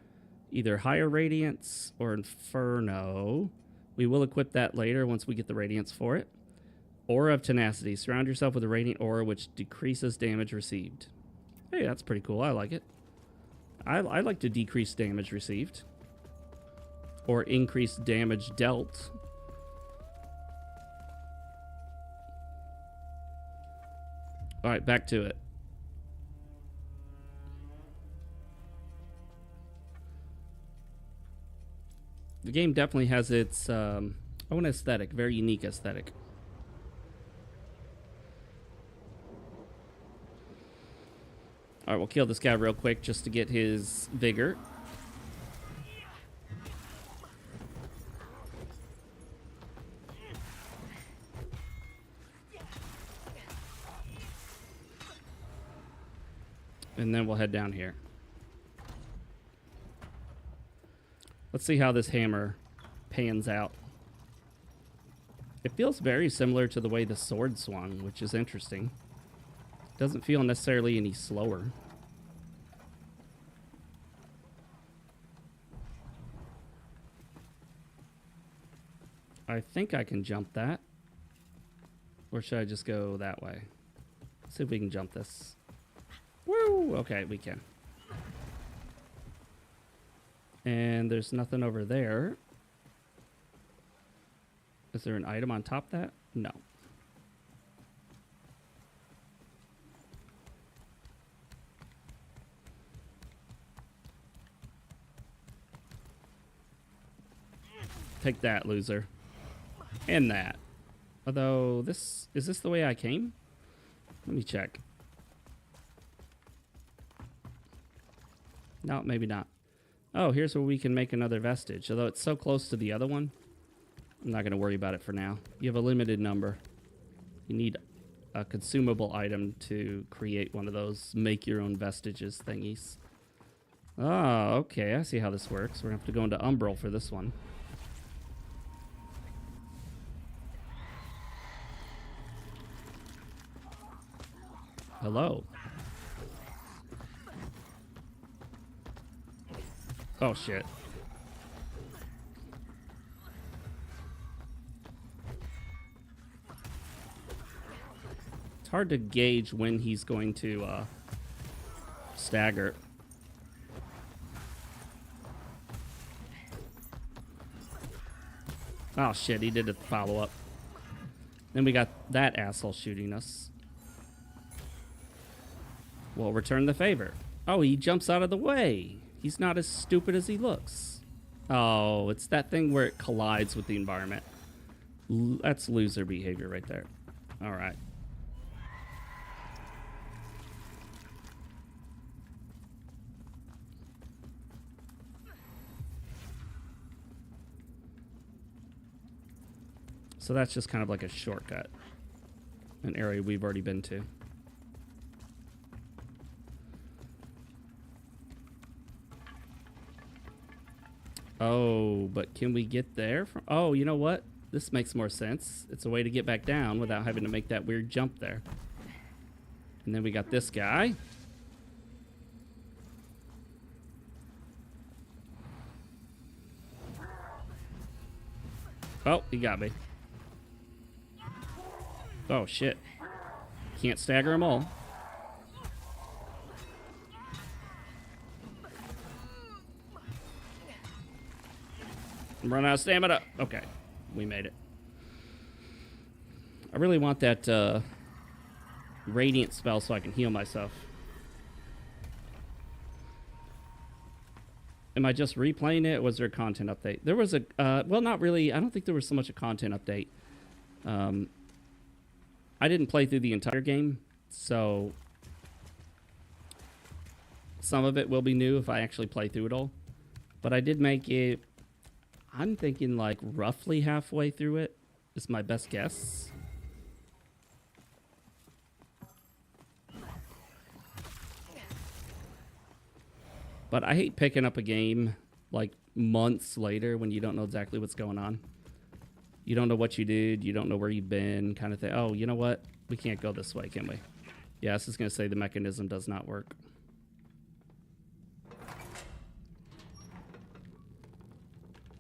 either higher radiance or inferno. We will equip that later once we get the radiance for it. Aura of tenacity. Surround yourself with a radiant aura which decreases damage received. Hey, that's pretty cool. I like it. I like to decrease damage received. Or increase damage dealt. Alright, back to it. The game definitely has its own aesthetic, very unique aesthetic. Alright, we'll kill this guy real quick just to get his vigor. And then we'll head down here. Let's see how this hammer pans out. It feels very similar to the way the sword swung, which is interesting. Doesn't feel necessarily any slower. I think I can jump that. Or should I just go that way? Let's see if we can jump this. Woo! Okay, we can. And there's nothing over there. Is there an item on top of that? No. Take that, loser. And that. Although, is this the way I came? Let me check. No, maybe not. Oh, here's where we can make another vestige. Although it's so close to the other one, I'm not going to worry about it for now. You have a limited number. You need a consumable item to create one of those make your own vestiges thingies. Oh, okay. I see how this works. We're going to have to go into Umbral for this one. Hello. Oh, shit. It's hard to gauge when he's going to stagger. Oh, shit. He did a follow-up. Then we got that asshole shooting us. We'll return the favor. Oh, he jumps out of the way. He's not as stupid as he looks. Oh, it's that thing where it collides with the environment. That's loser behavior right there. All right. So that's just kind of like a shortcut. An area we've already been to. Oh, but can we get there from... Oh, you know what? This makes more sense. It's a way to get back down without having to make that weird jump there. And then we got this guy. Oh, he got me. Oh, shit. Can't stagger them all. I'm running out of stamina. Okay, we made it. I really want that radiant spell so I can heal myself. Am I just replaying it? Or was there a content update? There was a, well, not really. I don't think there was so much a content update. I didn't play through the entire game, so some of it will be new if I actually play through it all. But I did make it, I'm thinking like roughly halfway through it is my best guess. But I hate picking up a game like months later when you don't know exactly what's going on. You don't know what you did. You don't know where you've been, kind of thing. Oh, you know what? We can't go this way, can we? Yeah, this is going to say the mechanism does not work.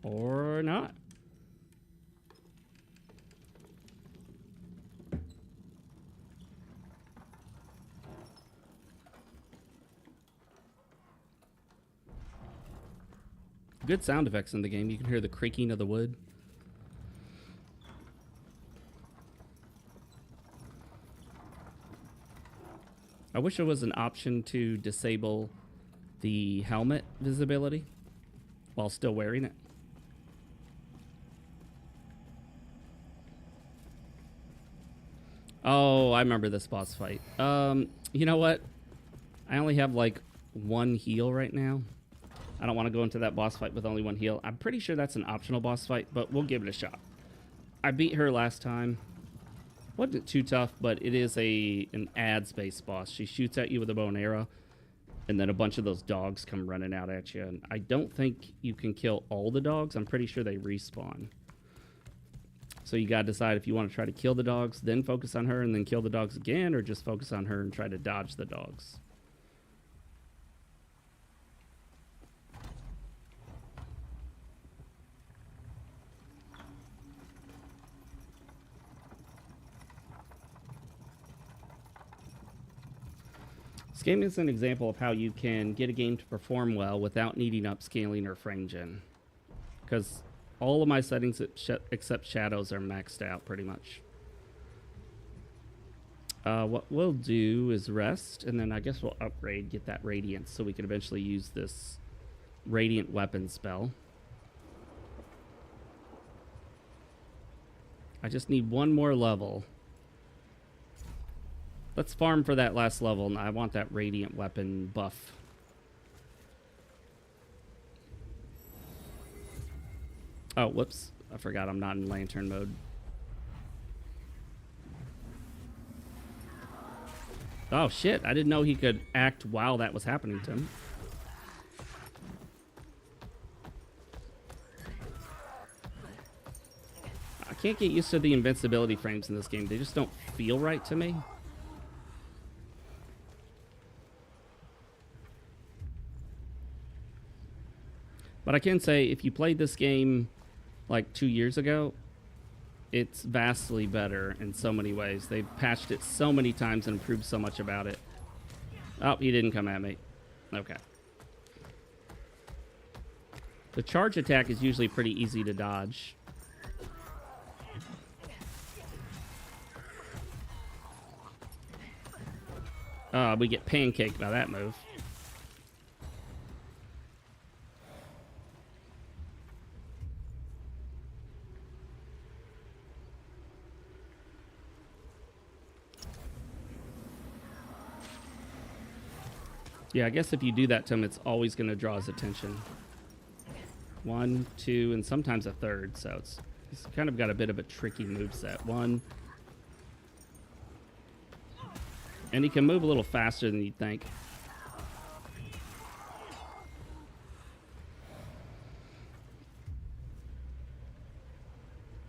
Or not. Good sound effects in the game. You can hear the creaking of the wood. I wish there was an option to disable the helmet visibility while still wearing it. Oh, I remember this boss fight. You know what? I only have like one heal right now. I don't want to go into that boss fight with only one heal. I'm pretty sure that's an optional boss fight, but we'll give it a shot. I beat her last time. Wasn't too tough, but it is an ads-based boss. She shoots at you with a bow and arrow, and then a bunch of those dogs come running out at you. And I don't think you can kill all the dogs. I'm pretty sure they respawn. So you got to decide if you want to try to kill the dogs, then focus on her, and then kill the dogs again, or just focus on her and try to dodge the dogs. This game is an example of how you can get a game to perform well without needing upscaling or frame gen. Because all of my settings except shadows are maxed out pretty much. What we'll do is rest, and then I guess we'll upgrade, get that radiance, so we can eventually use this radiant weapon spell. I just need one more level. Let's farm for that last level, and I want that radiant weapon buff. Oh, whoops. I forgot I'm not in lantern mode. Oh, shit. I didn't know he could act while that was happening to him. I can't get used to the invincibility frames in this game. They just don't feel right to me. But I can say, if you played this game like 2 years ago, it's vastly better in so many ways. They've patched it so many times and improved so much about it. Oh, he didn't come at me. Okay. The charge attack is usually pretty easy to dodge. We get pancaked by that move. Yeah, I guess if you do that to him, it's always going to draw his attention. 1, 2, and sometimes a third, so he's kind of got a bit of a tricky moveset. 1. And he can move a little faster than you'd think.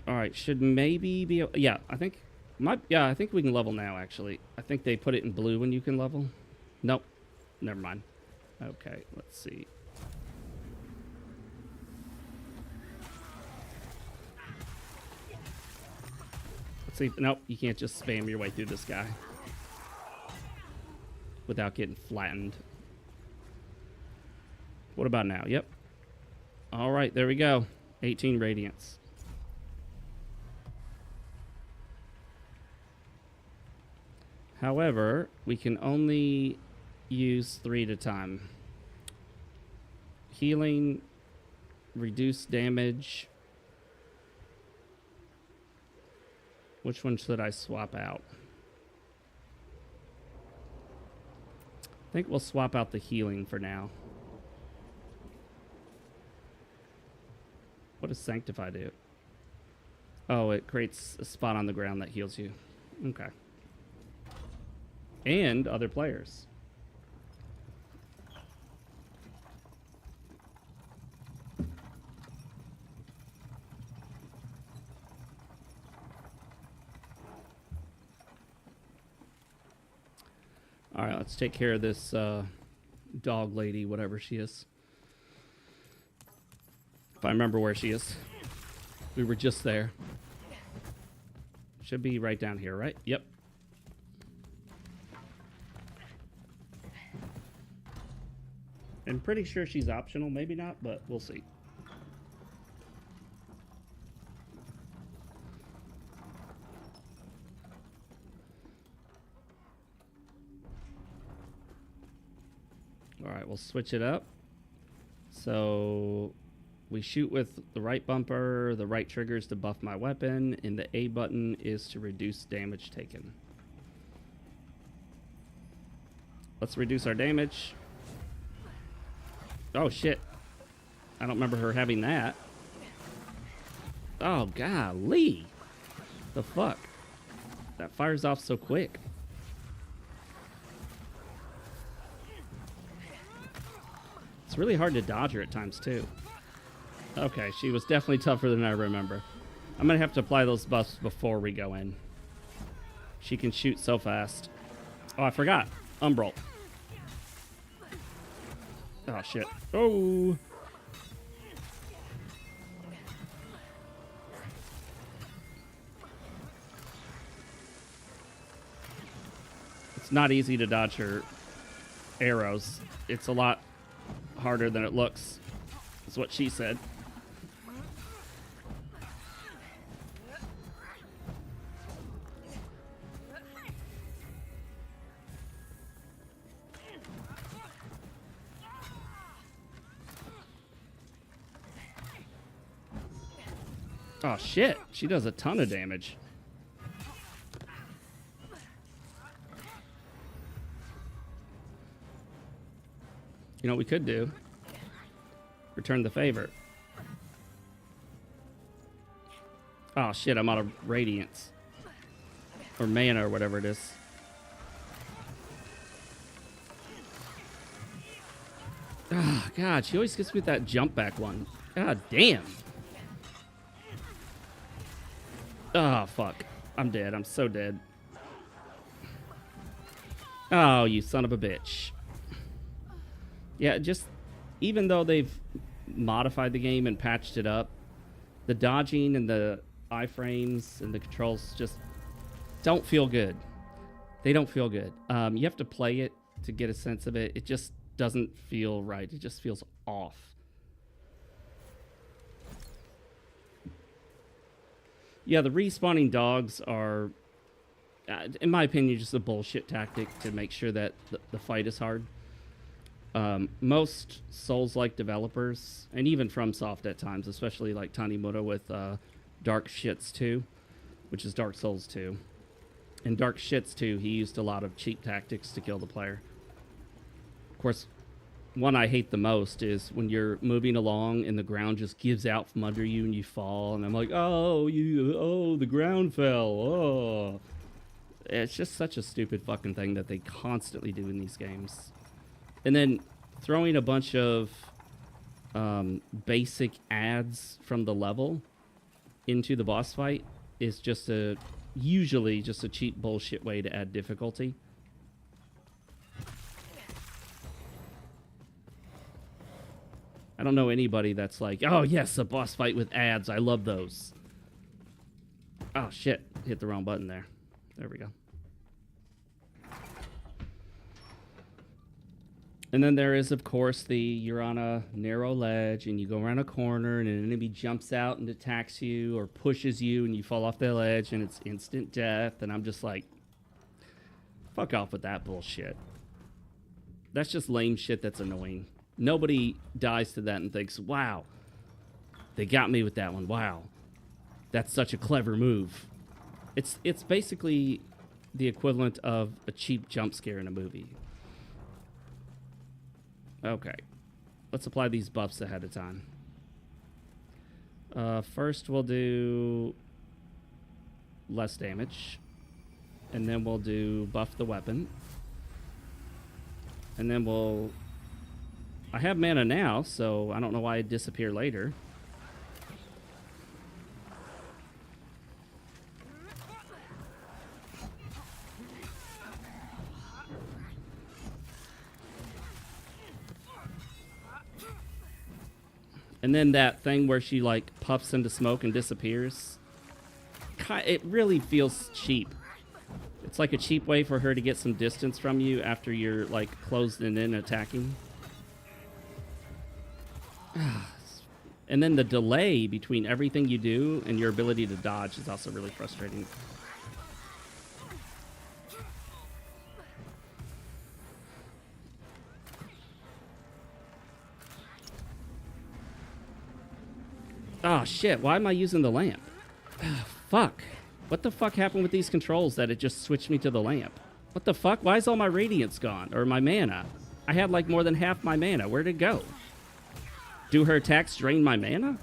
Alright, should maybe be... Yeah, I think we can level now, actually. I think they put it in blue when you can level. Nope. Never mind. Okay, let's see. Let's see. Nope, you can't just spam your way through this guy without getting flattened. What about now? Yep. All right, there we go. 18 radiance. However, we can only use 3 at a time. Healing, reduce damage. Which one should I swap out? I think we'll swap out the healing for now. What does Sanctify do? Oh, it creates a spot on the ground that heals you. Okay. And other players. All right, let's take care of this dog lady, whatever she is. If I remember where she is. We were just there. Should be right down here, right? Yep. I'm pretty sure she's optional. Maybe not, but we'll see. All right, we'll switch it up. So we shoot with the right bumper, the right triggers to buff my weapon, and the A button is to reduce damage taken. Let's reduce our damage. Oh, shit. I don't remember her having that. Oh, golly. The fuck? That fires off so quick. It's really hard to dodge her at times, too. Okay, she was definitely tougher than I remember. I'm going to have to apply those buffs before we go in. She can shoot so fast. Oh, I forgot. Umbral. Oh, shit. Oh. It's not easy to dodge her arrows. It's a lot harder than it looks. That's what she said. Oh, shit. She does a ton of damage. You know what we could do? Return the favor. Oh, shit. I'm out of radiance. Or mana or whatever it is. Oh, God. She always gets me with that jump back one. God damn. Oh, fuck. I'm dead. I'm so dead. Oh, you son of a bitch. Yeah, just... Even though they've modified the game and patched it up, the dodging and the iframes and the controls just don't feel good. They don't feel good. You have to play it to get a sense of it. It just doesn't feel right. It just feels off. Yeah, the respawning dogs are, in my opinion, just a bullshit tactic to make sure that the fight is hard. Most Souls-like developers, and even FromSoft at times, especially like Tanimura with Dark Shits 2, which is Dark Souls 2. In Dark Shits 2, he used a lot of cheap tactics to kill the player. Of course, one I hate the most is when you're moving along and the ground just gives out from under you and you fall, and I'm like, oh, the ground fell. Oh, it's just such a stupid fucking thing that they constantly do in these games. And then throwing a bunch of basic ads from the level into the boss fight is just usually just a cheap bullshit way to add difficulty. I don't know anybody that's like, oh yes, a boss fight with ads. I love those. Oh shit, hit the wrong button there. There we go. And then there is, of course, you're on a narrow ledge and you go around a corner and an enemy jumps out and attacks you or pushes you and you fall off the ledge and it's instant death. And I'm just like, fuck off with that bullshit. That's just lame shit that's annoying. Nobody dies to that and thinks, wow, they got me with that one. Wow, that's such a clever move. It's basically the equivalent of a cheap jump scare in a movie. Okay, let's apply these buffs ahead of time. First, we'll do less damage. And then we'll do buff the weapon. And then we'll... I have mana now, so I don't know why it'd disappear later. And then that thing where she, like, puffs into smoke and disappears. It really feels cheap. It's like a cheap way for her to get some distance from you after you're, like, closed and in attacking. And then the delay between everything you do and your ability to dodge is also really frustrating. Oh, shit. Why am I using the lamp? Fuck. What the fuck happened with these controls that it just switched me to the lamp? What the fuck? Why is all my radiance gone? Or my mana? I had like more than half my mana. Where'd it go? Do her attacks drain my mana?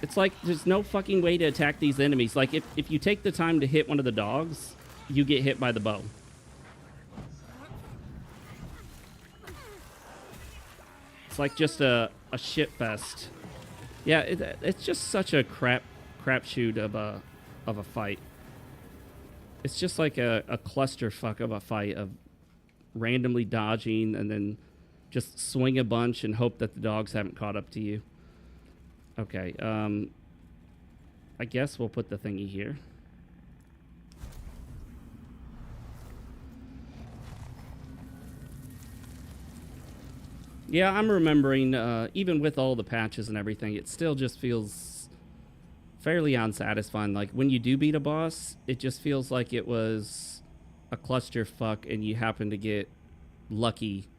It's like there's no fucking way to attack these enemies. Like if you take the time to hit one of the dogs, you get hit by the bow. It's like just a shit fest. Yeah, it's just such a crapshoot of a fight. It's just like a clusterfuck of a fight of randomly dodging and then just swing a bunch and hope that the dogs haven't caught up to you. Okay, I guess we'll put the thingy here. Yeah, I'm remembering, even with all the patches and everything, it still just feels fairly unsatisfying. Like, when you do beat a boss, it just feels like it was a clusterfuck and you happen to get lucky,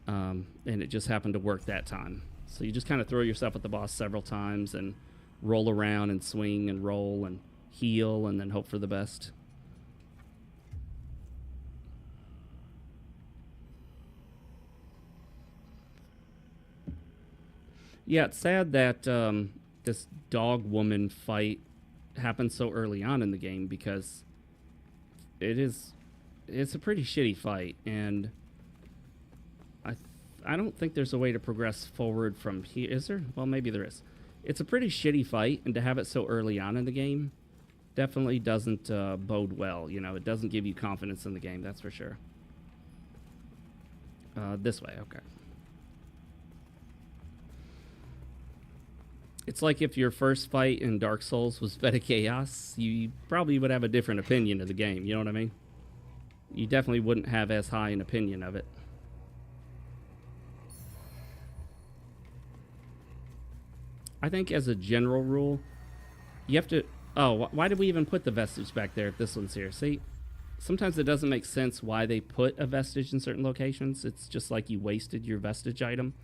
and it just happened to work that time. So you just kind of throw yourself at the boss several times and roll around and swing and roll and heal and then hope for the best. Yeah, it's sad that this dog woman fight happened so early on in the game because it's a pretty shitty fight, and I don't think there's a way to progress forward from here. Is there? Well, maybe there is. It's a pretty shitty fight, and to have it so early on in the game definitely doesn't bode well. You know, it doesn't give you confidence in the game, that's for sure. This way, okay. It's like if your first fight in Dark Souls was Veta Chaos, you probably would have a different opinion of the game, you know what I mean? You definitely wouldn't have as high an opinion of it. I think as a general rule, you have to... Oh, why did we even put the vestige back there if this one's here? See, sometimes it doesn't make sense why they put a vestige in certain locations. It's just like you wasted your vestige item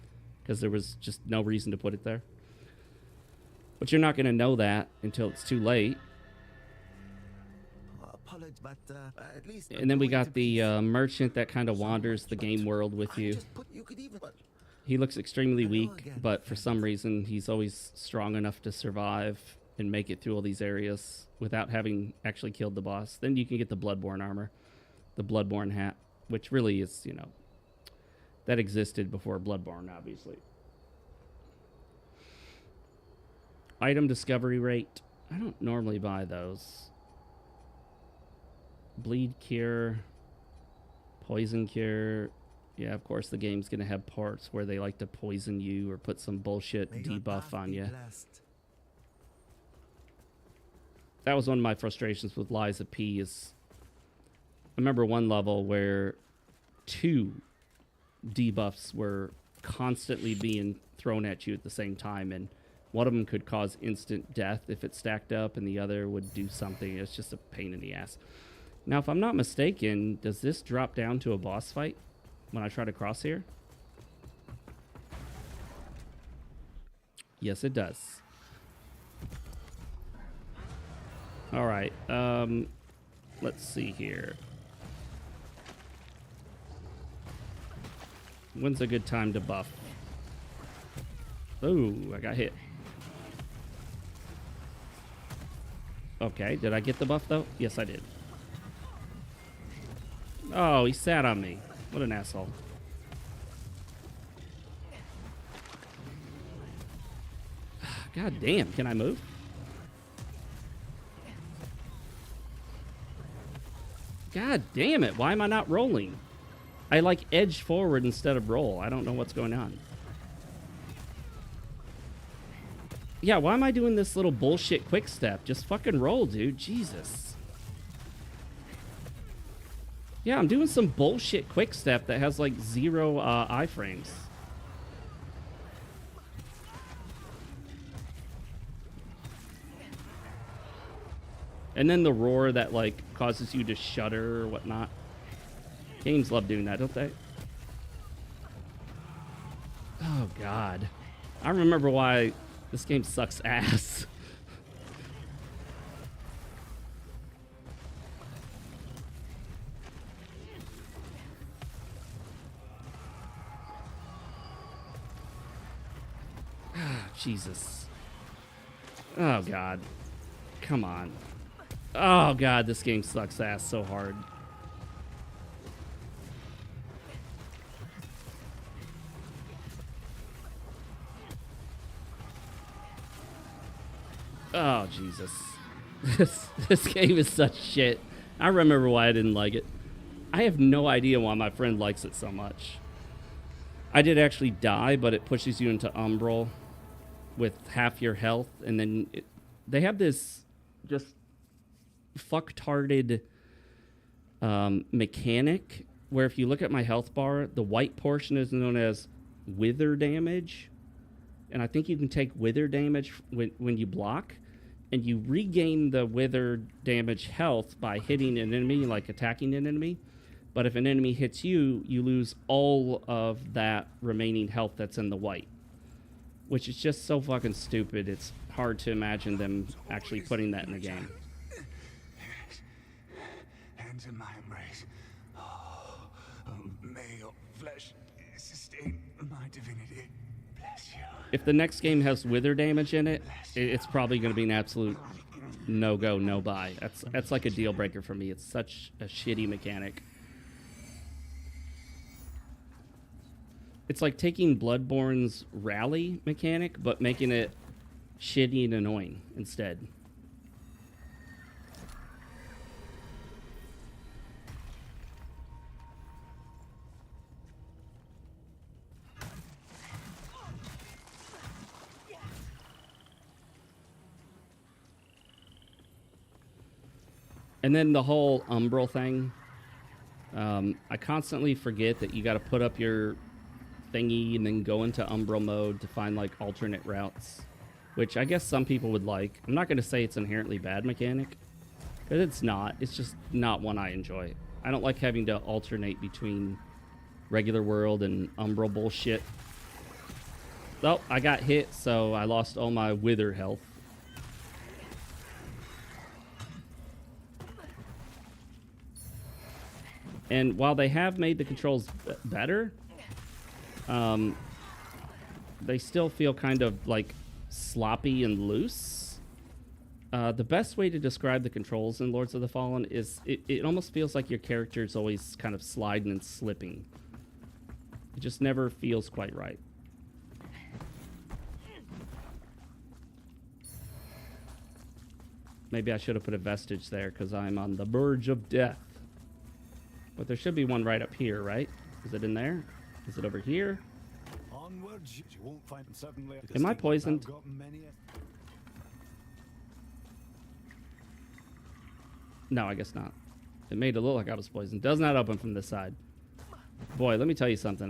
because there was just no reason to put it there. But you're not going to know that until it's too late. And then we got the merchant that kind of wanders the game world with you. He looks extremely weak, but for some reason he's always strong enough to survive and make it through all these areas without having actually killed the boss. Then you can get the Bloodborne armor, the Bloodborne hat, which really is, you know, that existed before Bloodborne, obviously. Item discovery rate. I don't normally buy those. Bleed cure. Poison cure. Yeah, of course the game's going to have parts where they like to poison you or put some bullshit debuff on you. That was one of my frustrations with Liza P. Is I remember one level where 2 debuffs were constantly being thrown at you at the same time, and one of them could cause instant death if it stacked up, and the other would do something. It's just a pain in the ass. Now, if I'm not mistaken, does this drop down to a boss fight when I try to cross here? Yes, it does. All right. Let's see here. When's a good time to buff? Ooh, I got hit. Okay, did I get the buff though? Yes, I did. Oh, he sat on me. What an asshole. God damn, can I move? God damn it, why am I not rolling? I like edge forward instead of roll. I don't know what's going on. Yeah, why am I doing this little bullshit quick step? Just fucking roll, dude. Jesus. Yeah, I'm doing some bullshit quick step that has like 0 iframes. And then the roar that like causes you to shudder or whatnot. Games love doing that, don't they? Oh, God. I remember why this game sucks ass. Jesus. Oh, God. Come on. Oh, God, this game sucks ass so hard. Oh, Jesus. This game is such shit. I remember why I didn't like it. I have no idea why my friend likes it so much. I did actually die, but it pushes you into Umbral with half your health, and then they have this just fucktarded mechanic where if you look at my health bar, the white portion is known as wither damage, and I think you can take wither damage when you block, and you regain the wither damage health by hitting an enemy, like attacking an enemy. But if an enemy hits you, you lose all of that remaining health that's in the white, which is just so fucking stupid. It's hard to imagine them actually putting that in the game. Hands in my embrace. May your flesh sustain my divinity. Bless you. If the next game has wither damage in it, it's probably going to be an absolute no-go, no-buy. That's like a deal breaker for me. It's such a shitty mechanic. It's like taking Bloodborne's rally mechanic, but making it shitty and annoying instead. And then the whole Umbral thing. I constantly forget that you got to put up your thingy and then go into Umbral mode to find like alternate routes, which I guess some people would like. I'm not going to say it's inherently bad mechanic, because it's not. It's just not one I enjoy. I don't like having to alternate between regular world and Umbral bullshit. Oh, I got hit, so I lost all my wither health. And while they have made the controls better, they still feel kind of like sloppy and loose. The best way to describe the controls in Lords of the Fallen is it almost feels like your character is always kind of sliding and slipping. It just never feels quite right. Maybe I should have put a vestige there because I'm on the verge of death. But there should be one right up here, right? Is it in there? Is it over here? Onwards, you won't find them suddenly. Am I poisoned? No, I guess not. It made it look like I was poisoned. Does not open from this side. Boy, let me tell you something.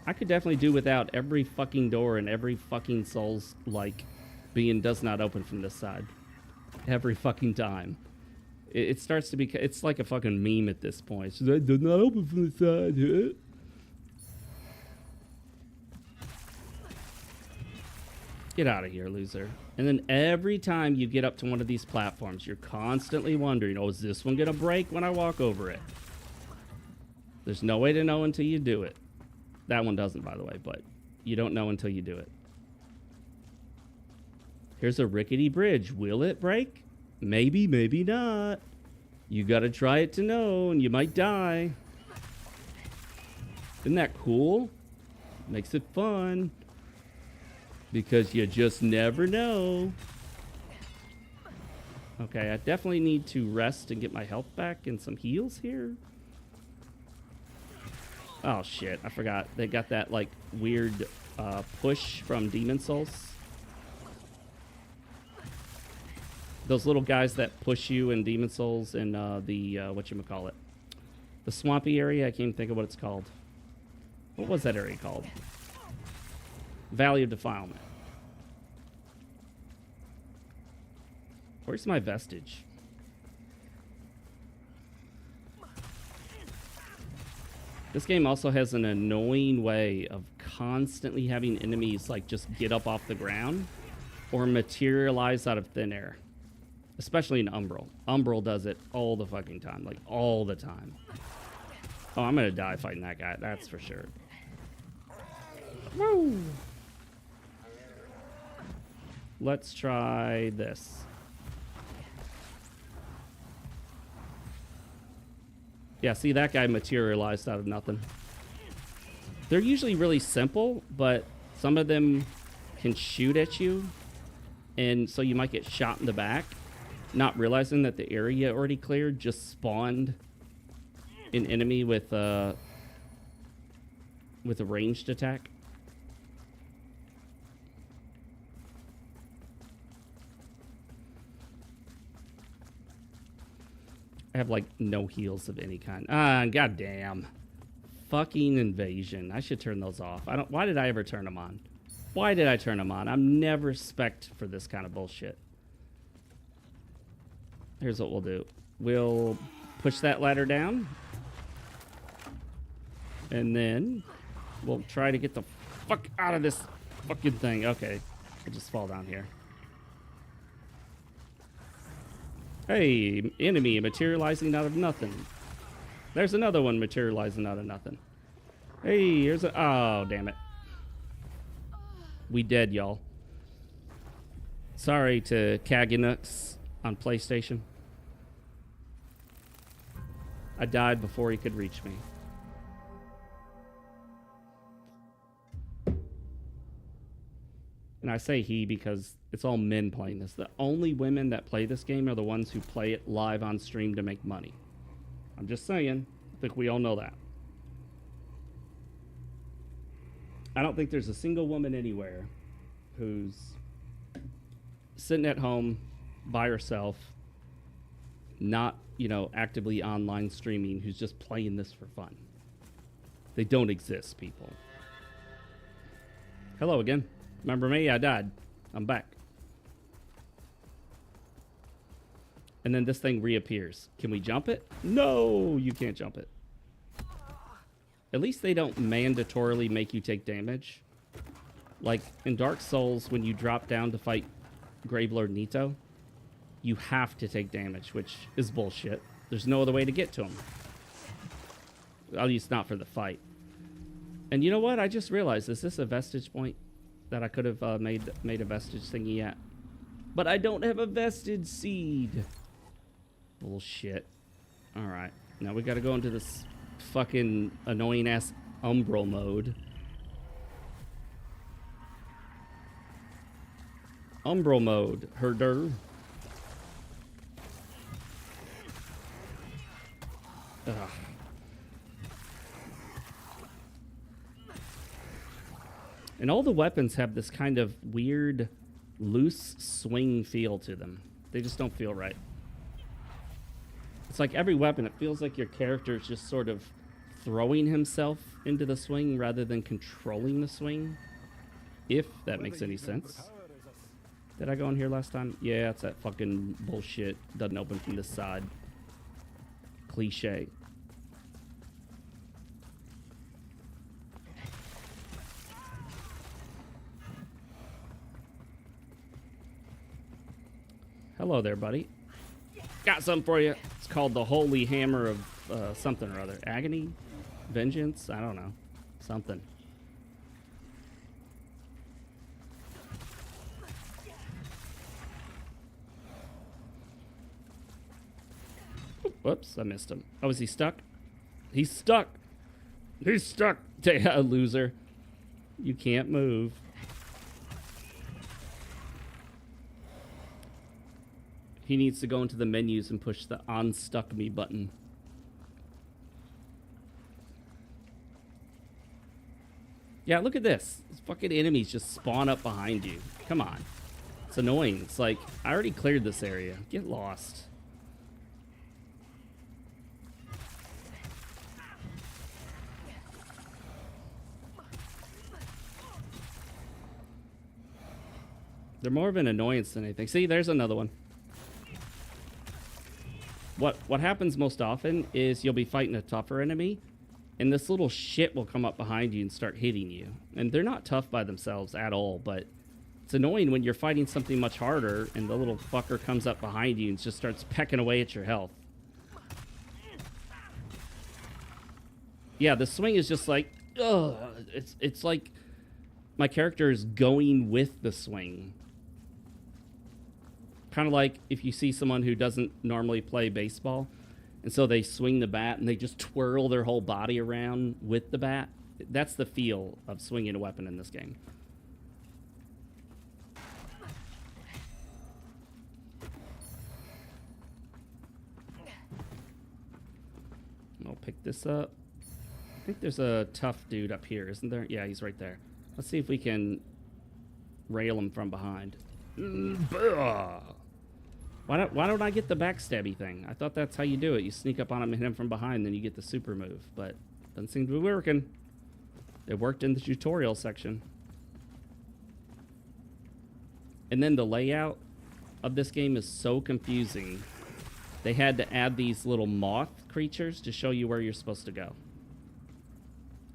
I could definitely do without every fucking door and every fucking Souls like being does not open from this side. Every fucking time. It starts to be, it's like a fucking meme at this point. It's just, it does not open from the side, huh? Get out of here, loser. And then every time you get up to one of these platforms, you're constantly wondering, oh, is this one gonna break when I walk over it? There's no way to know until you do it. That one doesn't, by the way, but you don't know until you do it. Here's a rickety bridge. Will it break? Maybe, maybe not. You gotta try it to know, and you might die. Isn't that cool? Makes it fun. Because you just never know. Okay, I definitely need to rest and get my health back and some heals here. Oh shit, I forgot. They got that like weird push from Demon Souls. Those little guys that push you in Demon Souls and the whatchamacallit. The swampy area, I can't even think of what it's called. What was that area called? Valley of Defilement. Where's my vestige? This game also has an annoying way of constantly having enemies like just get up off the ground or materialize out of thin air. Especially in Umbral. Umbral does it all the fucking time. Like, all the time. Oh, I'm gonna die fighting that guy. That's for sure. Woo! Let's try this. Yeah, see, that guy materialized out of nothing. They're usually really simple, but some of them can shoot at you. And so you might get shot in the back. Not realizing that the area already cleared just spawned an enemy with a ranged attack. I have like no heals of any kind. Ah, goddamn. Fucking invasion. I should turn those off. Why did I ever turn them on? Why did I turn them on? I'm never spec'd for this kind of bullshit. Here's what we'll do. We'll push that ladder down. And then we'll try to get the fuck out of this fucking thing. Okay. We'll just fall down here. Hey, enemy materializing out of nothing. There's another one materializing out of nothing. Hey, here's a... Oh, damn it. We dead, y'all. Sorry to Kaganux on PlayStation. I died before he could reach me. And I say he because it's all men playing this. The only women that play this game are the ones who play it live on stream to make money. I'm just saying. I think we all know that. I don't think there's a single woman anywhere who's sitting at home by herself, not, you know, actively online streaming, who's just playing this for fun. They don't exist, people. Hello again. Remember me? I died. I'm back. And then this thing reappears. Can we jump it? No, you can't jump it. At least they don't mandatorily make you take damage. Like in Dark Souls, when you drop down to fight Gravelord Nito, you have to take damage, which is bullshit. There's no other way to get to him. At least not for the fight. And you know what? I just realized, is this a vestige point that I could have made a vestige thingy at? But I don't have a vestige seed. Bullshit. Alright. Now we gotta go into this fucking annoying ass umbral mode. Umbral mode, herder. Ugh. And all the weapons have this kind of weird, loose swing feel to them. They just don't feel right. It's like every weapon, it feels like your character is just sort of throwing himself into the swing rather than controlling the swing. If that makes any sense. Did I go in here last time? Yeah, it's that fucking bullshit. Doesn't open from this side. Cliche. Hello there, buddy. Got something for you. It's called the Holy Hammer of something or other. Agony? Vengeance? I don't know. Something. Whoops, I missed him. Oh, is he stuck? He's stuck. He's stuck. A loser. You can't move. He needs to go into the menus and push the unstuck me button. Yeah, look at this. These fucking enemies just spawn up behind you. Come on. It's annoying. It's like, I already cleared this area. Get lost. They're more of an annoyance than anything. See, there's another one. What happens most often is you'll be fighting a tougher enemy, and this little shit will come up behind you and start hitting you. And they're not tough by themselves at all, but it's annoying when you're fighting something much harder and the little fucker comes up behind you and just starts pecking away at your health. Yeah, the swing is just like, ugh. It's like my character is going with the swing. Kind of like if you see someone who doesn't normally play baseball, and so they swing the bat and they just twirl their whole body around with the bat. That's the feel of swinging a weapon in this game. I'll pick this up. I think there's a tough dude up here, isn't there? Yeah, he's right there. Let's see if we can rail him from behind. Why don't I get the backstabby thing? I thought that's how you do it. You sneak up on him and hit him from behind, then you get the super move. But doesn't seem to be working. It worked in the tutorial section. And then the layout of this game is so confusing. They had to add these little moth creatures to show you where you're supposed to go.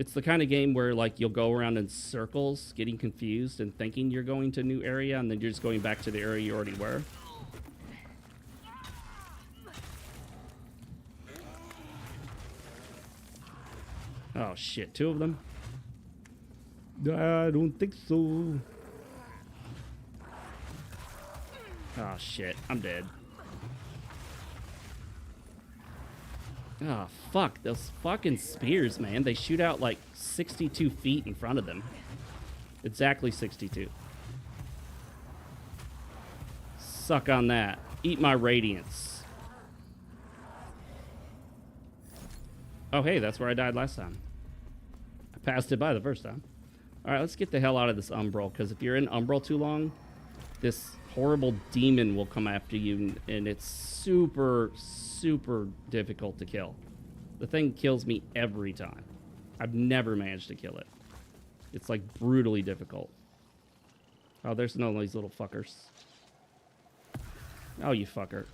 It's the kind of game where, like, you'll go around in circles, getting confused and thinking you're going to a new area, and then you're just going back to the area you already were. Oh, shit. Two of them? I don't think so. Oh, shit. I'm dead. Oh, fuck. Those fucking spears, man. They shoot out like 62 feet in front of them. Exactly 62. Suck on that. Eat my radiance. Oh, hey, that's where I died last time. I passed it by the first time. All right, let's get the hell out of this umbral, because if you're in umbral too long, this horrible demon will come after you, and it's super, super difficult to kill. The thing kills me every time. I've never managed to kill it. It's like brutally difficult. Oh, there's none of these little fuckers. Oh, you fucker.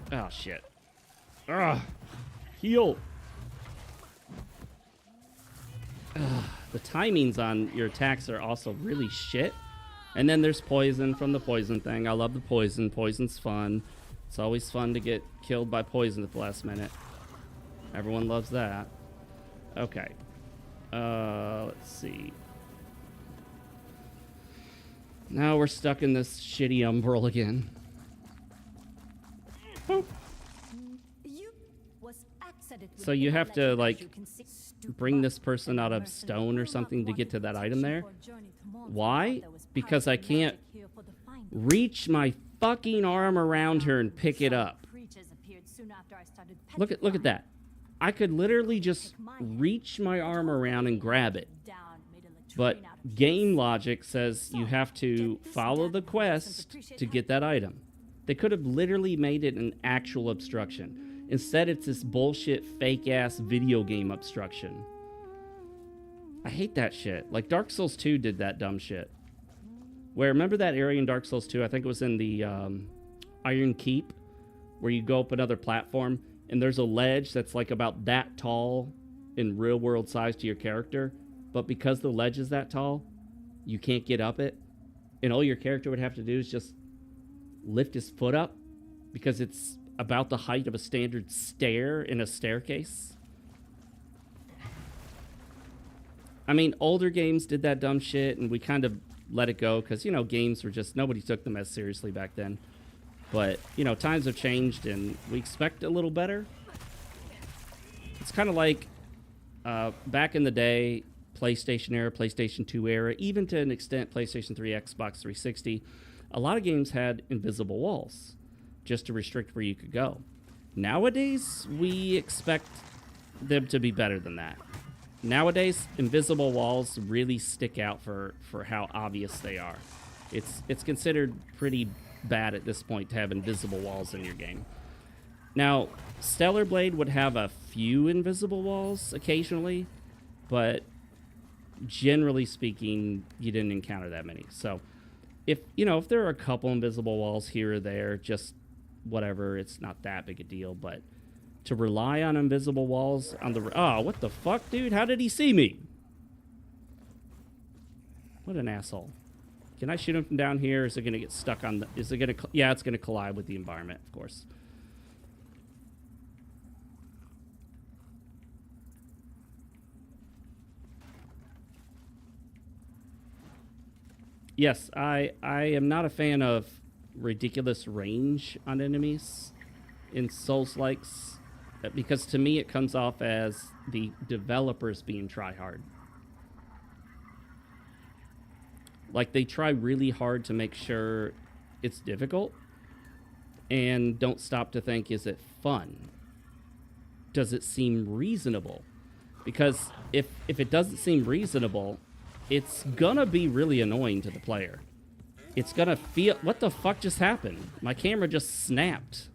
Oh, shit. Ugh. Heal. Ugh. The timings on your attacks are also really shit. And then there's poison from the poison thing. I love the poison. Poison's fun. It's always fun to get killed by poison at the last minute. Everyone loves that. Okay. Let's see. Now we're stuck in this shitty umbral again. Oh. So you have to, like, bring this person out of stone or something to get to that item there. Why? Because I can't reach my fucking arm around her and pick it up. Look at that. I could literally just reach my arm around and grab it. But game logic says you have to follow the quest to get that item. They could have literally made it an actual obstruction. Instead, it's this bullshit fake-ass video game obstruction. I hate that shit. Like, Dark Souls 2 did that dumb shit. Where, remember that area in Dark Souls 2? I think it was in the Iron Keep, where you go up another platform, and there's a ledge that's like about that tall in real-world size to your character. But because the ledge is that tall, you can't get up it. And all your character would have to do is just lift his foot up because it's about the height of a standard stair in a staircase. I mean, older games did that dumb shit, and we kind of let it go because, you know, games were just, nobody took them as seriously back then. But, you know, times have changed, and we expect a little better. It's kind of like back in the day, PlayStation era, PlayStation 2 era, even to an extent PlayStation 3, Xbox 360, a lot of games had invisible walls just to restrict where you could go. Nowadays, we expect them to be better than that. Nowadays, invisible walls really stick out for how obvious they are. It's considered pretty bad at this point to have invisible walls in your game. Now, Stellar Blade would have a few invisible walls occasionally, but generally speaking, you didn't encounter that many. So, if there are a couple invisible walls here or there, just whatever, it's not that big a deal. But to rely on invisible walls on the... Oh, what the fuck, dude? How did he see me? What an asshole. Can I shoot him from down here? Is it going to get stuck on the... Is it going to... Yeah, it's going to collide with the environment, of course. Yes, I am not a fan of ridiculous range on enemies in Souls-likes, because to me it comes off as the developers being try-hard. Like, they try really hard to make sure it's difficult and don't stop to think, is it fun? Does it seem reasonable? Because if it doesn't seem reasonable, it's gonna be really annoying to the player. It's gonna feel... What the fuck just happened? My camera just snapped.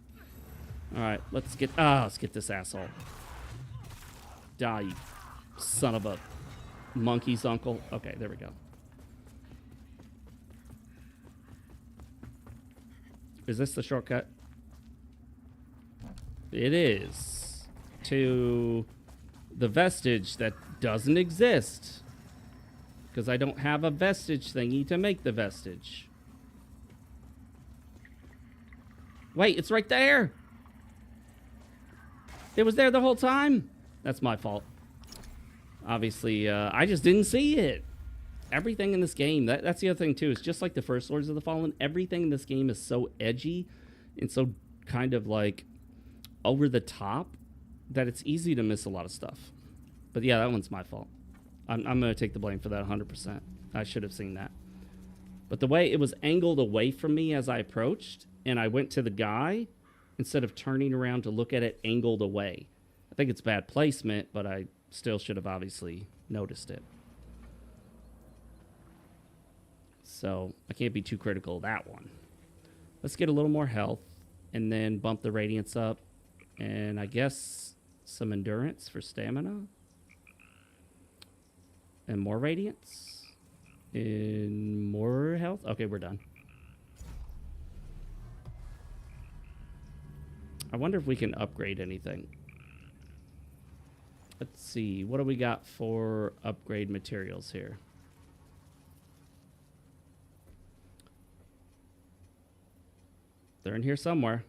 Alright, let's get this asshole. Die, you son of a monkey's uncle. Okay, there we go. Is this the shortcut? It is. To the vestige that doesn't exist. Because I don't have a vestige thingy to make the vestige. Wait, it's right there! It was there the whole time? That's my fault. Obviously, I just didn't see it. Everything in this game, that's the other thing too, is just like the first Lords of the Fallen, everything in this game is so edgy and so kind of like over the top that it's easy to miss a lot of stuff. But yeah, that one's my fault. I'm going to take the blame for that 100%. I should have seen that. But the way it was angled away from me as I approached, and I went to the guy instead of turning around to look at it angled away. I think it's bad placement, but I still should have obviously noticed it. So I can't be too critical of that one. Let's get a little more health and then bump the radiance up. And I guess some endurance for stamina. And more radiance. And more health. Okay, we're done. I wonder if we can upgrade anything. Let's see. What do we got for upgrade materials here? They're in here somewhere.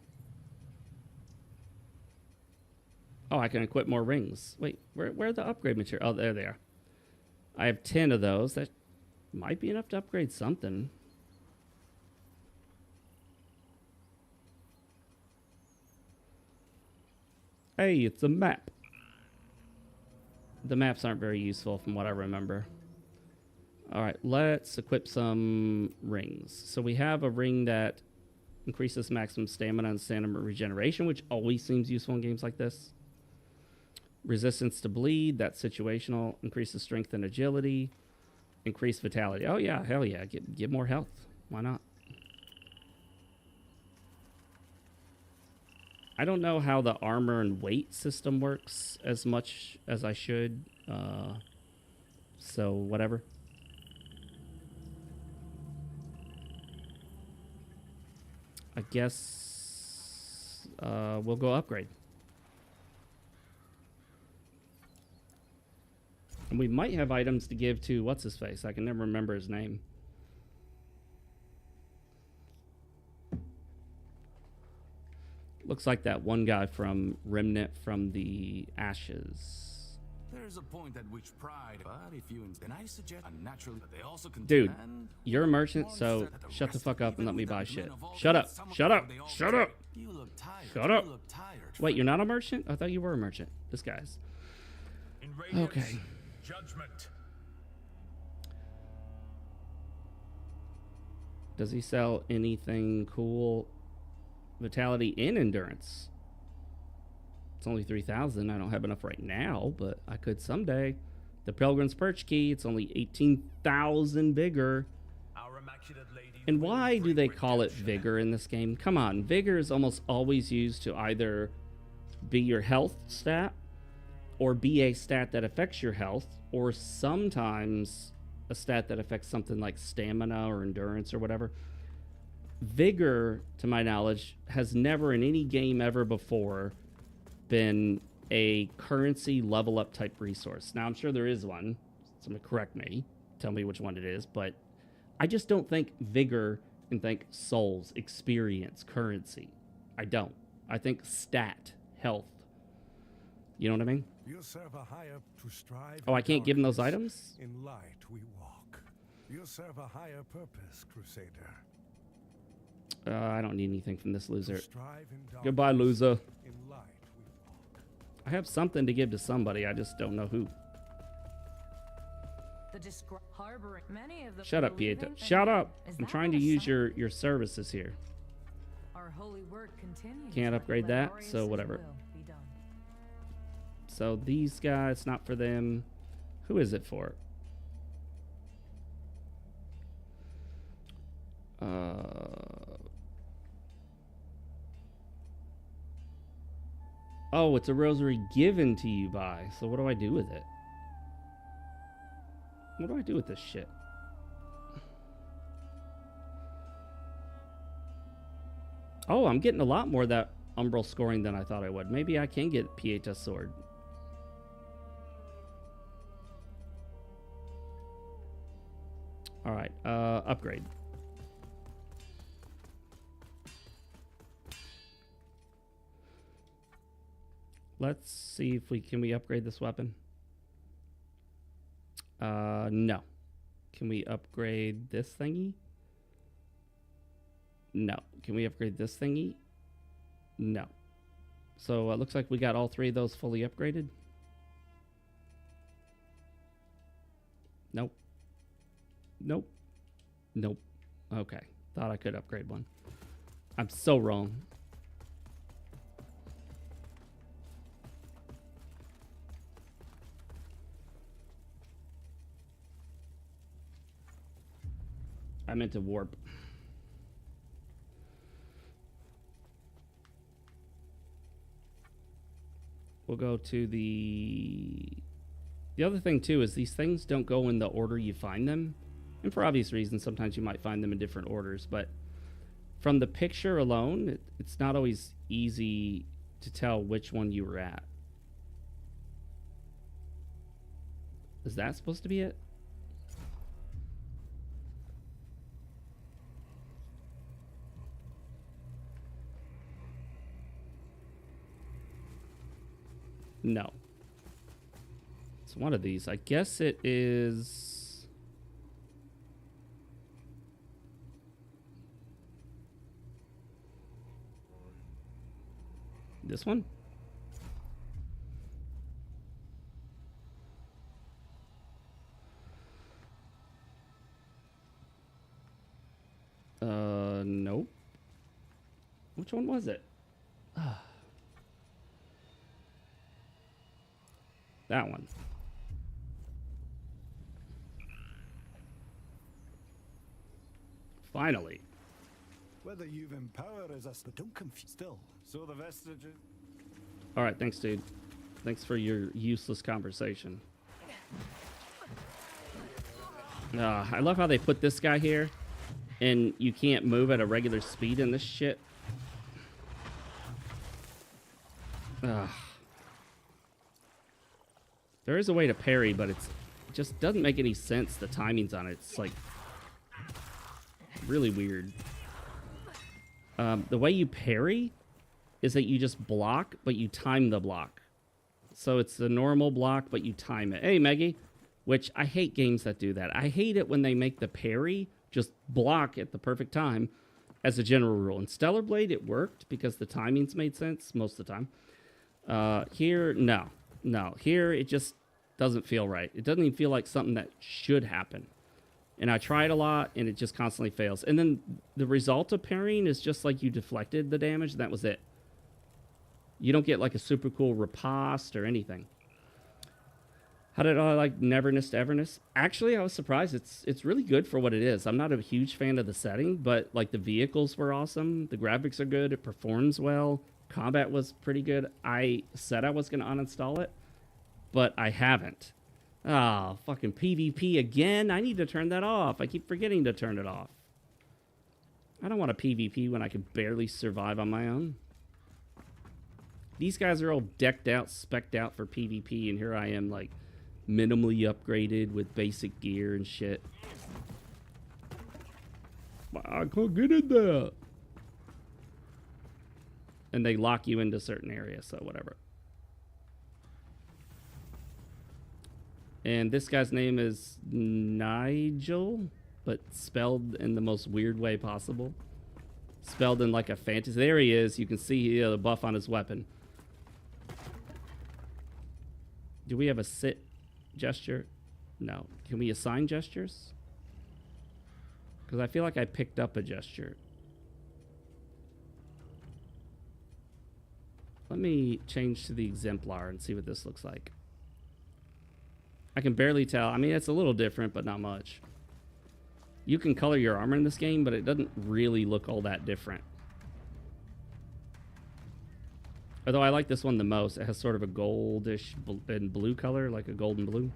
Oh, I can equip more rings. Wait, where are the upgrade material? Oh, there they are. I have 10 of those. That might be enough to upgrade something. Hey, it's a map. The maps aren't very useful from what I remember. Alright, let's equip some rings. So we have a ring that increases maximum stamina and stamina regeneration, which always seems useful in games like this. Resistance to bleed, that's situational. Increases strength and agility. Increase vitality. Oh yeah, hell yeah. Get more health. Why not? I don't know how the armor and weight system works as much as I should. So whatever. I guess we'll go upgrade. And we might have items to give to what's his face. I can never remember his name. Looks like that one guy from Remnant from the Ashes. There's a point at which pride, but if you and I suggest unnaturally, they also Dude, you're a merchant, so shut the fuck up and let me buy shit. Shut up. Shut up. Shut up. You look tired. Shut up. You look tired. Wait, you're not a merchant? I thought you were a merchant. This guy's. Okay. Judgment. Does he sell anything cool? Vitality and endurance. It's only 3,000. I don't have enough right now, but I could someday. The Pilgrim's Perch Key, it's only 18,000 bigger. Our immaculate lady. And why do they call it vigor in this game? Come on, vigor is almost always used to either be your health stat or be a stat that affects your health, or sometimes a stat that affects something like stamina or endurance or whatever. Vigor, to my knowledge, has never in any game ever before been a currency level up type resource. Now, I'm sure there is one. Someone correct me. Tell me which one it is. But I just don't think vigor and think souls, experience, currency. I don't. I think stat, health. You know what I mean? You'll serve a higher to strive. Oh, I can't give him those items? In light we walk. You'll serve a higher purpose, Crusader. I don't need anything from this loser. Strive in darkness. Goodbye, loser. In light we walk. I have something to give to somebody. I just don't know who. Harboring many of the Shut up, Pieta. Shut up. I'm trying to use your services here. Our holy work continues. Can't upgrade that, so whatever. So these guys, not for them. Who is it for? Oh, it's a rosary given to you by. So what do I do with it? What do I do with this shit? Oh, I'm getting a lot more of that umbral scoring than I thought I would. Maybe I can get Pieta's sword. Alright, upgrade. Let's see if can we upgrade this weapon? No. Can we upgrade this thingy? No. Can we upgrade this thingy? No. So it looks like we got all three of those fully upgraded. Nope. Nope. Nope. Okay. Thought I could upgrade one. I'm so wrong. I meant to warp. We'll go to the other thing too is these things don't go in the order you find them. And for obvious reasons, sometimes you might find them in different orders, but from the picture alone, it's not always easy to tell which one you were at. Is that supposed to be it? No. It's one of these. I guess it is... this one? Nope. Which one was it? That one. Finally. Whether you've empowered as us, but don't confuse. Still, so the vestiges. All right, thanks, dude. Thanks for your useless conversation. I love how they put this guy here, and you can't move at a regular speed in this shit. There is a way to parry, but it just doesn't make any sense. The timings on it, it's like really weird. The way you parry is that you just block, but you time the block. So it's the normal block, but you time it. Hey, Maggie. Which I hate games that do that. I hate it when they make the parry just block at the perfect time as a general rule. In Stellar Blade, it worked because the timings made sense most of the time. Here, no. No, here it just doesn't feel right. It doesn't even feel like something that should happen. And I tried a lot, and it just constantly fails. And then the result of parrying is just like you deflected the damage, and that was it. You don't get like a super cool riposte or anything. How did I like Neverness to Everness? Actually, I was surprised. It's really good for what it is. I'm not a huge fan of the setting, but like the vehicles were awesome. The graphics are good. It performs well. Combat was pretty good. I said I was going to uninstall it, but I haven't. Oh, fucking PvP again. I need to turn that off. I keep forgetting to turn it off. I don't want a PvP when I can barely survive on my own. These guys are all decked out, specced out for PvP, and here I am like minimally upgraded with basic gear and shit. I can't get in there. And they lock you into certain areas, so whatever. And this guy's name is Nigel, but spelled in the most weird way possible. Spelled in like a fantasy. There he is. You can see the buff on his weapon. Do we have a sit gesture? No. Can we assign gestures? Because I feel like I picked up a gesture. Let me change to the exemplar and see what this looks like. I can barely tell. I mean, it's a little different, but not much. You can color your armor in this game, but it doesn't really look all that different. Although I like this one the most. It has sort of a goldish and blue color, like a golden blue.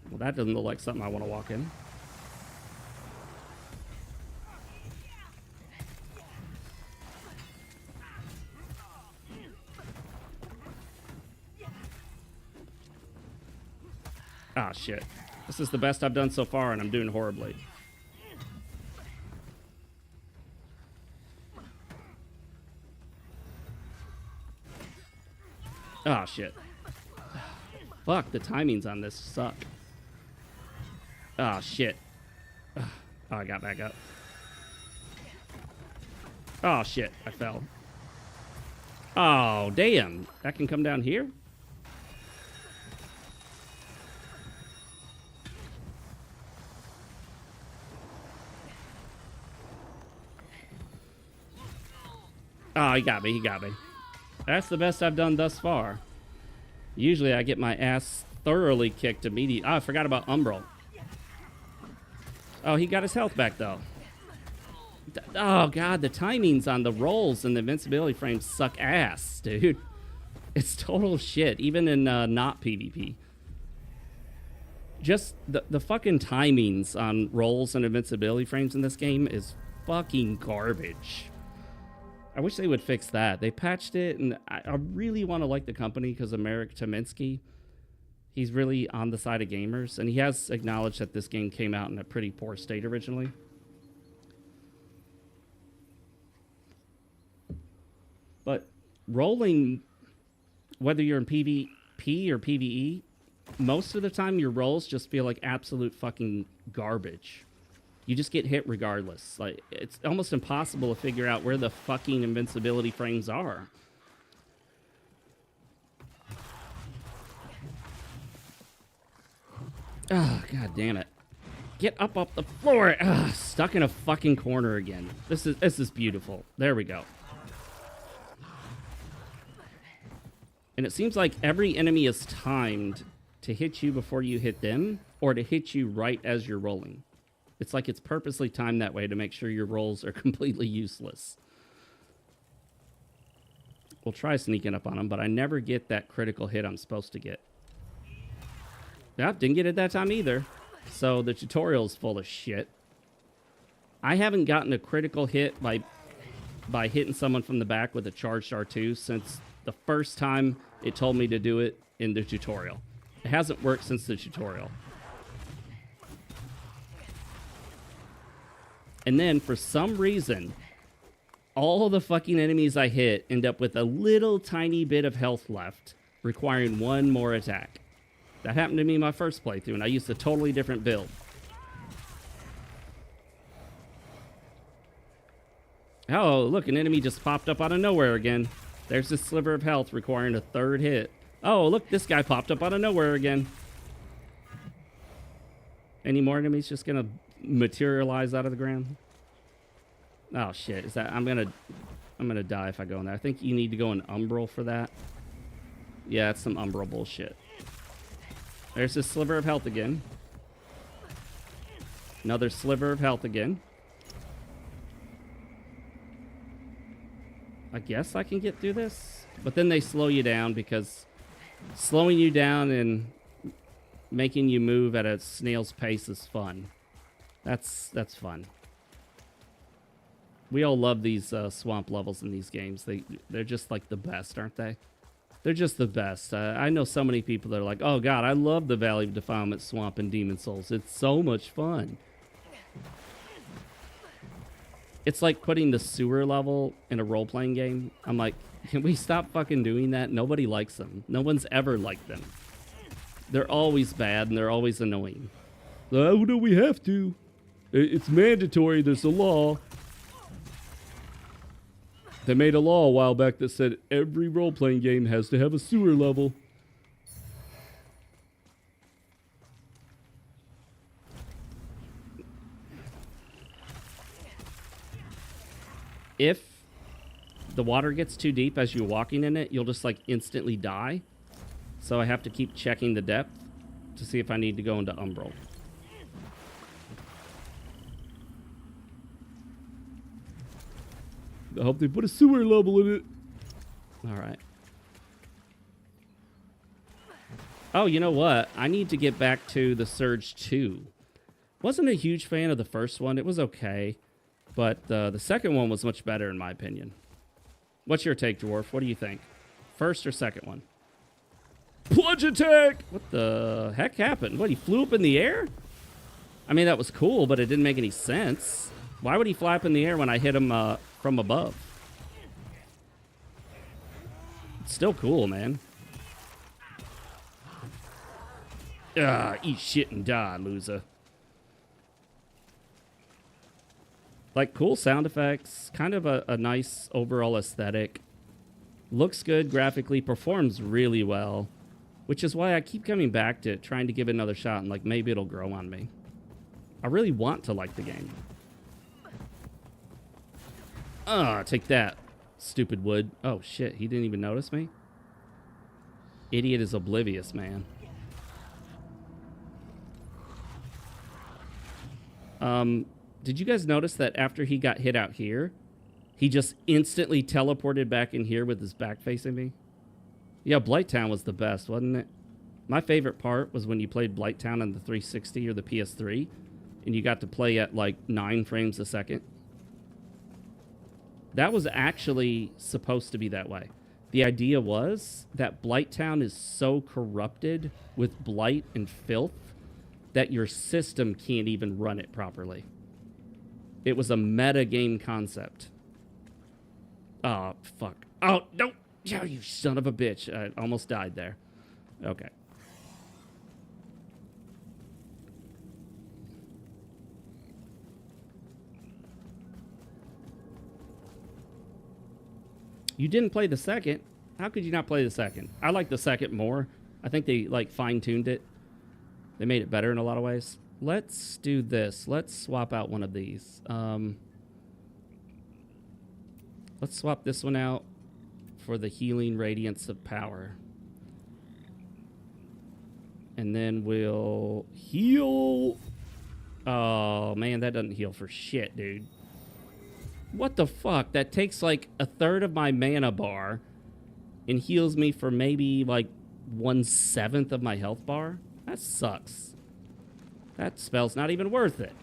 Well, that doesn't look like something I want to walk in. Ah, shit. This is the best I've done so far, and I'm doing horribly. Ah, shit. Fuck, the timings on this suck. Ah, shit. Oh, I got back up. Oh, shit. I fell. Oh, damn. That can come down here? Oh, he got me. He got me. That's the best I've done thus far. Usually I get my ass thoroughly kicked immediately. Oh, I forgot about Umbral. Oh, he got his health back, though. Oh, God, the timings on the rolls and the invincibility frames suck ass, dude. It's total shit, even in not PvP. Just the fucking timings on rolls and invincibility frames in this game is fucking garbage. I wish they would fix that. They patched it, and I really want to like the company because of Marek Tominsky. He's really on the side of gamers, and he has acknowledged that this game came out in a pretty poor state originally. But rolling, whether you're in PvP or PvE, most of the time your rolls just feel like absolute fucking garbage. You just get hit regardless. Like, it's almost impossible to figure out where the fucking invincibility frames are. Oh, god damn it. Get up off the floor. Ugh, stuck in a fucking corner again. This is beautiful. There we go. And it seems like every enemy is timed to hit you before you hit them, or to hit you right as you're rolling. It's like it's purposely timed that way to make sure your rolls are completely useless. We'll try sneaking up on them, but I never get that critical hit I'm supposed to get. Yep, didn't get it that time either. So the tutorial's full of shit. I haven't gotten a critical hit by hitting someone from the back with a charged R2 since the first time it told me to do it in the tutorial. It hasn't worked since the tutorial. And then, for some reason, all the fucking enemies I hit end up with a little tiny bit of health left, requiring one more attack. That happened to me in my first playthrough, and I used a totally different build. Oh, look, an enemy just popped up out of nowhere again. There's this sliver of health requiring a third hit. Oh, look, this guy popped up out of nowhere again. Any more enemies just gonna materialize out of the ground? Oh shit, is that I'm gonna die if I go in there. I think you need to go in Umbral for that. Yeah, it's some Umbral bullshit. There's this sliver of health again. Another sliver of health again. I guess I can get through this. But then they slow you down, because slowing you down and making you move at a snail's pace is fun. That's fun. We all love these swamp levels in these games. They're just like the best, aren't they? They're just the best. I know so many people that are like, oh god, I love the Valley of Defilement swamp in Demon Souls. It's so much fun. It's like putting the sewer level in a role-playing game. I'm like, can we stop fucking doing that? Nobody likes them. No one's ever liked them. They're always bad and they're always annoying. Oh no, we have to. It's mandatory. There's a law. They made a law a while back that said every role-playing game has to have a sewer level. If the water gets too deep as you're walking in it, you'll just like instantly die. So I have to keep checking the depth to see if I need to go into Umbral. I hope they put a sewer level in it. Alright. Oh, you know what? I need to get back to the Surge 2. Wasn't a huge fan of the first one. It was okay. But the second one was much better, in my opinion. What's your take, Dwarf? What do you think? First or second one? Plunge attack! What the heck happened? What, he flew up in the air? I mean, that was cool, but it didn't make any sense. Why would he fly up in the air when I hit him from above? It's still cool, man. Eat shit and die, loser. Like, cool sound effects. Kind of a nice overall aesthetic. Looks good graphically. Performs really well. Which is why I keep coming back to it, trying to give it another shot, and like, maybe it'll grow on me. I really want to like the game. Take that, stupid wood. Oh, shit, he didn't even notice me? Idiot is oblivious, man. Did you guys notice that after he got hit out here, he just instantly teleported back in here with his back facing me? Yeah, Blighttown was the best, wasn't it? My favorite part was when you played Blighttown on the 360 or the PS3, and you got to play at like 9 frames a second. That was actually supposed to be that way. The idea was that Blighttown is so corrupted with blight and filth that your system can't even run it properly. It was a meta game concept. Oh, fuck. Oh, no! Oh, you son of a bitch. I almost died there. Okay. You didn't play the second. How could you not play the second? I like the second more. I think they, like, fine-tuned it. They made it better in a lot of ways. Let's do this. Let's swap out one of these. Let's swap this one out for the healing radiance of power. And then we'll heal. Oh, man, that doesn't heal for shit, dude. What the fuck? That takes like a third of my mana bar and heals me for maybe like 1/7 of my health bar? That sucks. That spell's not even worth it.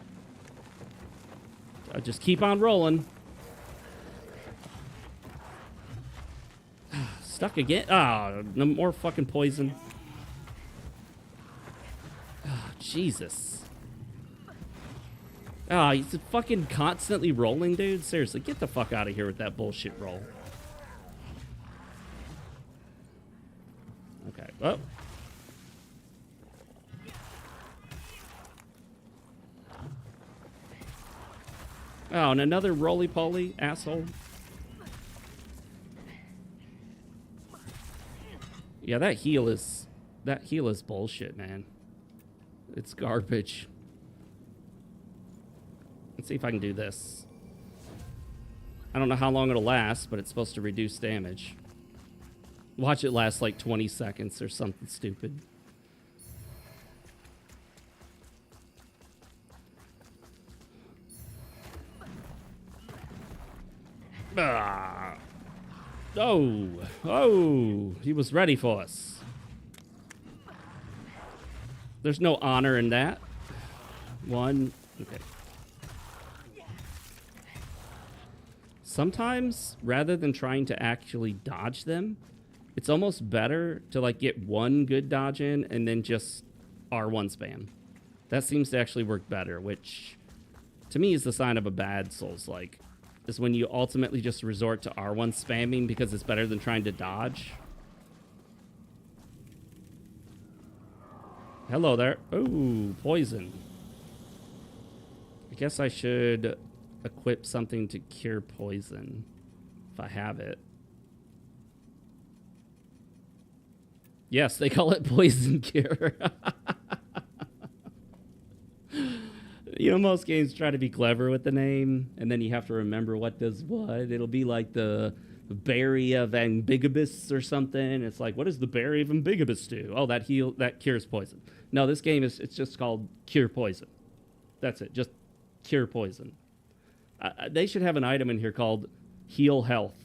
I'll just keep on rolling. Stuck again? Ah, no more fucking poison. Oh, Jesus. Ah, he's fucking constantly rolling, dude. Seriously, get the fuck out of here with that bullshit roll. Okay, well. Oh, and another roly-poly asshole. Yeah, that heal is bullshit, man. It's garbage. Let's see if I can do this. I don't know how long it'll last, but it's supposed to reduce damage. Watch it last like 20 seconds or something stupid. Ah. Oh, he was ready for us. There's no honor in that. One, okay. Sometimes, rather than trying to actually dodge them, it's almost better to like get one good dodge in and then just R1 spam. That seems to actually work better, which to me is the sign of a bad Souls-like. Is when you ultimately just resort to R1 spamming because it's better than trying to dodge. Hello there. Ooh, poison. I guess I should equip something to cure poison if I have it. Yes, they call it poison cure. You know, most games try to be clever with the name, and then you have to remember what does what. It'll be like the berry of ambiguous or something. It's like, what does the berry of ambiguous do? Oh, that cures poison. No, this game it's just called cure poison. That's it, just cure poison. They should have an item in here called heal health.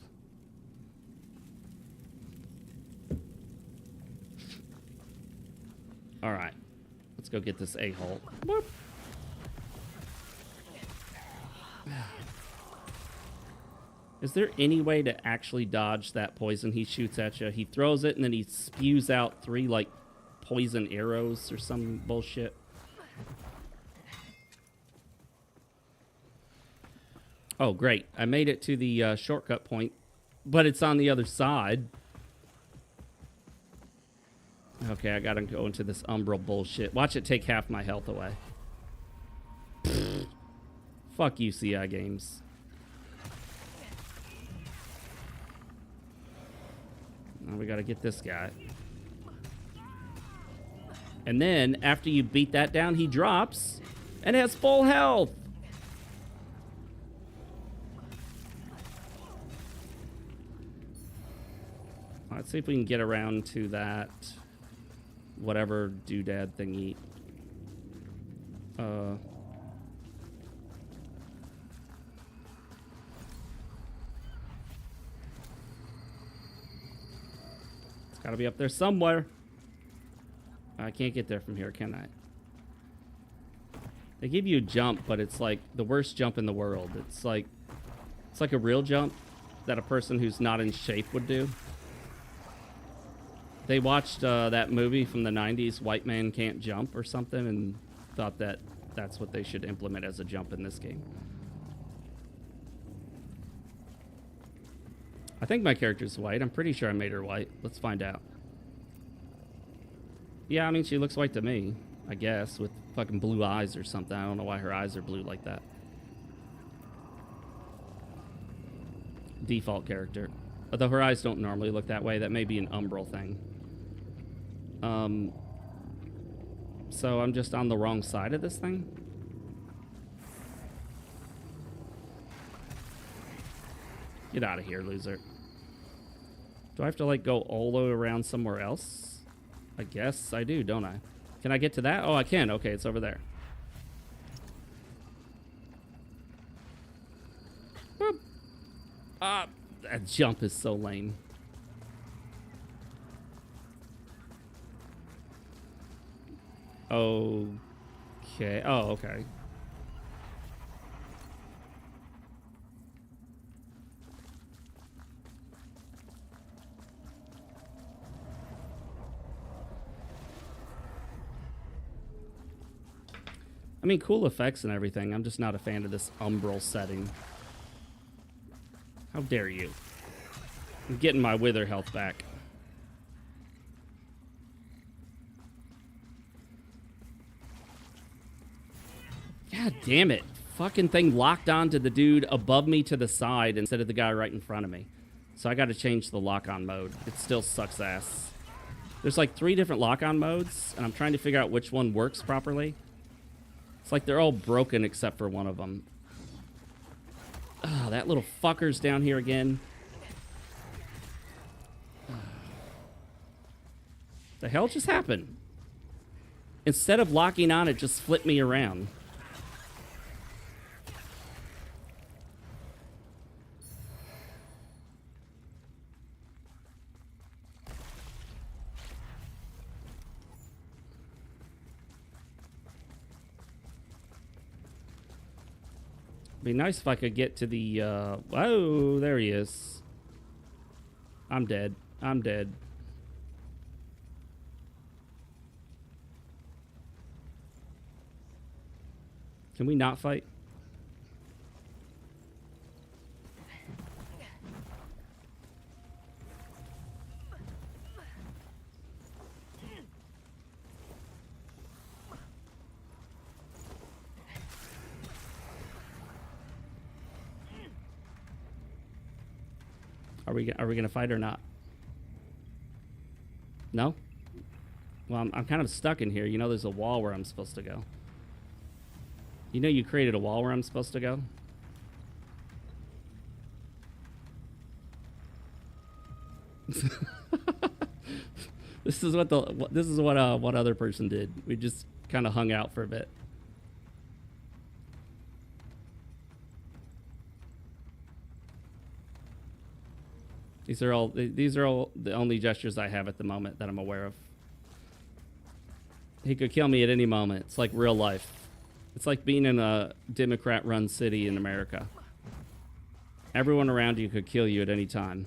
All right, let's go get this a-hole. Whoop. Is there any way to actually dodge that poison he shoots at you? He throws it and then he spews out 3 like poison arrows or some bullshit. Oh, great. I made it to the shortcut point, but it's on the other side. Okay, I gotta go into this umbral bullshit. Watch it take half my health away. Fuck you, CI games. Now we gotta get this guy. And then, after you beat that down, he drops and has full health. Let's see if we can get around to that whatever doodad thingy. It's gotta be up there somewhere. I can't get there from here, can I? They give you a jump, but it's like the worst jump in the world. It's like a real jump that a person who's not in shape would do. They watched that movie from the 90s, White Man Can't Jump or something, and thought that that's what they should implement as a jump in this game. I think my character's white. I'm pretty sure I made her white. Let's find out. Yeah, I mean, she looks white to me, I guess, with fucking blue eyes or something. I don't know why her eyes are blue like that. Default character. Although her eyes don't normally look that way. That may be an umbral thing. So I'm just on the wrong side of this thing? Get out of here, loser. Do I have to, like, go all the way around somewhere else? I guess I do, don't I? Can I get to that? Oh, I can. Okay, it's over there. Boop. Ah, that jump is so lame. Okay. Oh, okay. I mean, cool effects and everything. I'm just not a fan of this umbral setting. How dare you? I'm getting my wither health back. God damn it. Fucking thing locked onto the dude above me to the side instead of the guy right in front of me. So I got to change the lock-on mode. It still sucks ass. There's like 3 different lock-on modes, and I'm trying to figure out which one works properly. It's like they're all broken except for one of them. Oh, that little fucker's down here again. The hell just happened? Instead of locking on, it just flipped me around. Be nice if I could get to the, oh, there he is. I'm dead. I'm dead. Can we not fight? Are we gonna fight or not? No? Well, I'm kind of stuck in here. You know, there's a wall where I'm supposed to go. You know, you created a wall where I'm supposed to go. This is what other person did. We just kind of hung out for a bit. These are all the only gestures I have at the moment that I'm aware of. He could kill me at any moment. It's like real life. It's like being in a Democrat-run city in America. Everyone around you could kill you at any time.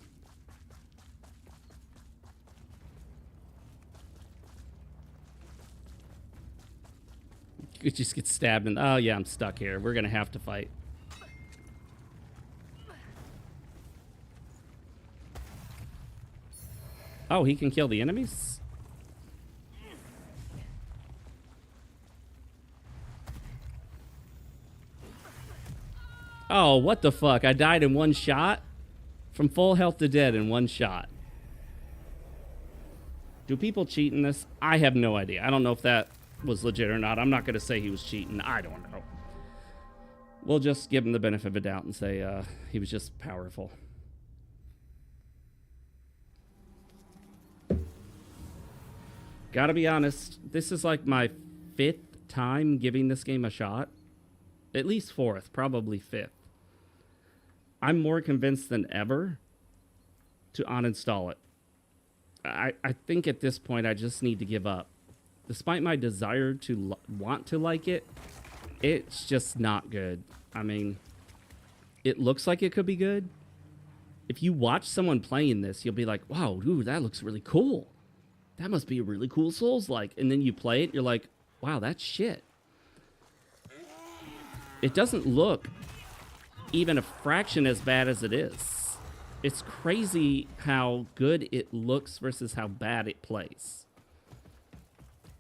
You could just get stabbed and, oh yeah, I'm stuck here. We're gonna have to fight. Oh, he can kill the enemies? Oh, what the fuck? I died in one shot? From full health to dead in one shot. Do people cheat in this? I have no idea. I don't know if that was legit or not. I'm not going to say he was cheating. I don't know. We'll just give him the benefit of a doubt and say he was just powerful. Gotta be honest, this is like my 5th time giving this game a shot. At least 4th, probably 5th. I'm more convinced than ever to uninstall it. I think at this point I just need to give up. Despite my desire to want to like it, it's just not good. I mean, it looks like it could be good. If you watch someone playing this, you'll be like, wow, dude, that looks really cool. That must be a really cool Souls-like. And then you play it, you're like, wow, that's shit. It doesn't look even a fraction as bad as it is. It's crazy how good it looks versus how bad it plays.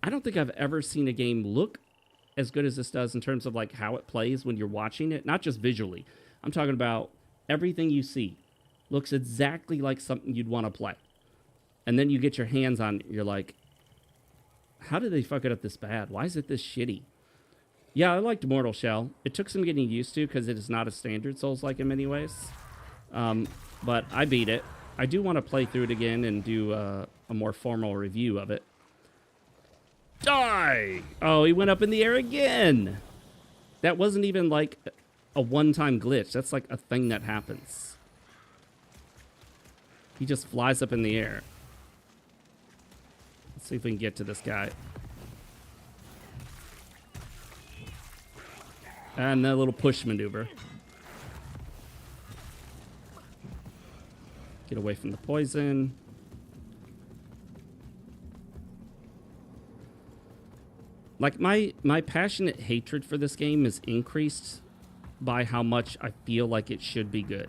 I don't think I've ever seen a game look as good as this does in terms of like how it plays when you're watching it. Not just visually. I'm talking about everything you see looks exactly like something you'd want to play. And then you get your hands on it, you're like, How did they fuck it up this bad? Why is it this shitty? Yeah, I liked Mortal Shell. It took some getting used to because it is not a standard Souls-like in many ways. But I beat it. I do want to play through it again and do a more formal review of it. Die! Oh, he went up in the air again! That wasn't even like a one-time glitch. That's like a thing that happens. He just flies up in the air. Let's see if we can get to this guy. And that little push maneuver. Get away from the poison. Like, my passionate hatred for this game is increased by how much I feel like it should be good.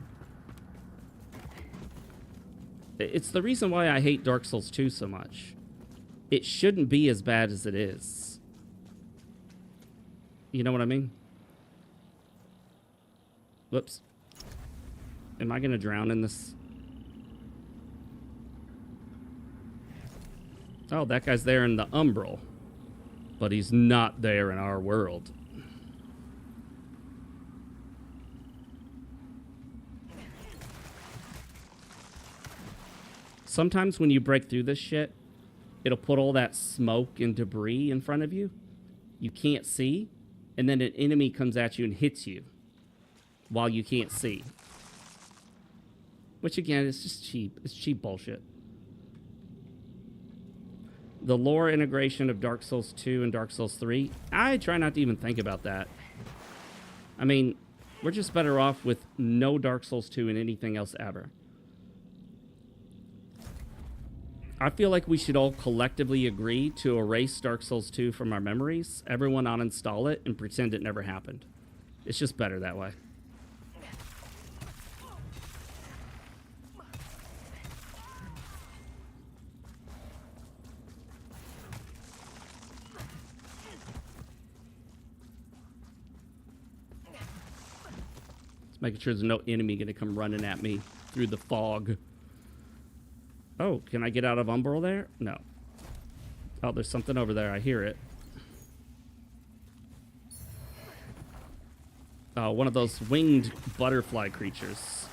It's the reason why I hate Dark Souls 2 so much. It shouldn't be as bad as it is. You know what I mean? Whoops. Am I gonna drown in this? Oh, that guy's there in the umbral. But he's not there in our world. Sometimes when you break through this shit, it'll put all that smoke and debris in front of you. You can't see. And then an enemy comes at you and hits you while you can't see. Which, again, is just cheap. It's cheap bullshit. The lore integration of Dark Souls 2 and Dark Souls 3, I try not to even think about that. I mean, we're just better off with no Dark Souls 2 and anything else ever. I feel like we should all collectively agree to erase Dark Souls 2 from our memories, everyone uninstall it, and pretend it never happened. It's just better that way. Making sure there's no enemy going to come running at me through the fog. Oh, can I get out of Umbral there? No. Oh, there's something over there. I hear it. Oh, one of those winged butterfly creatures.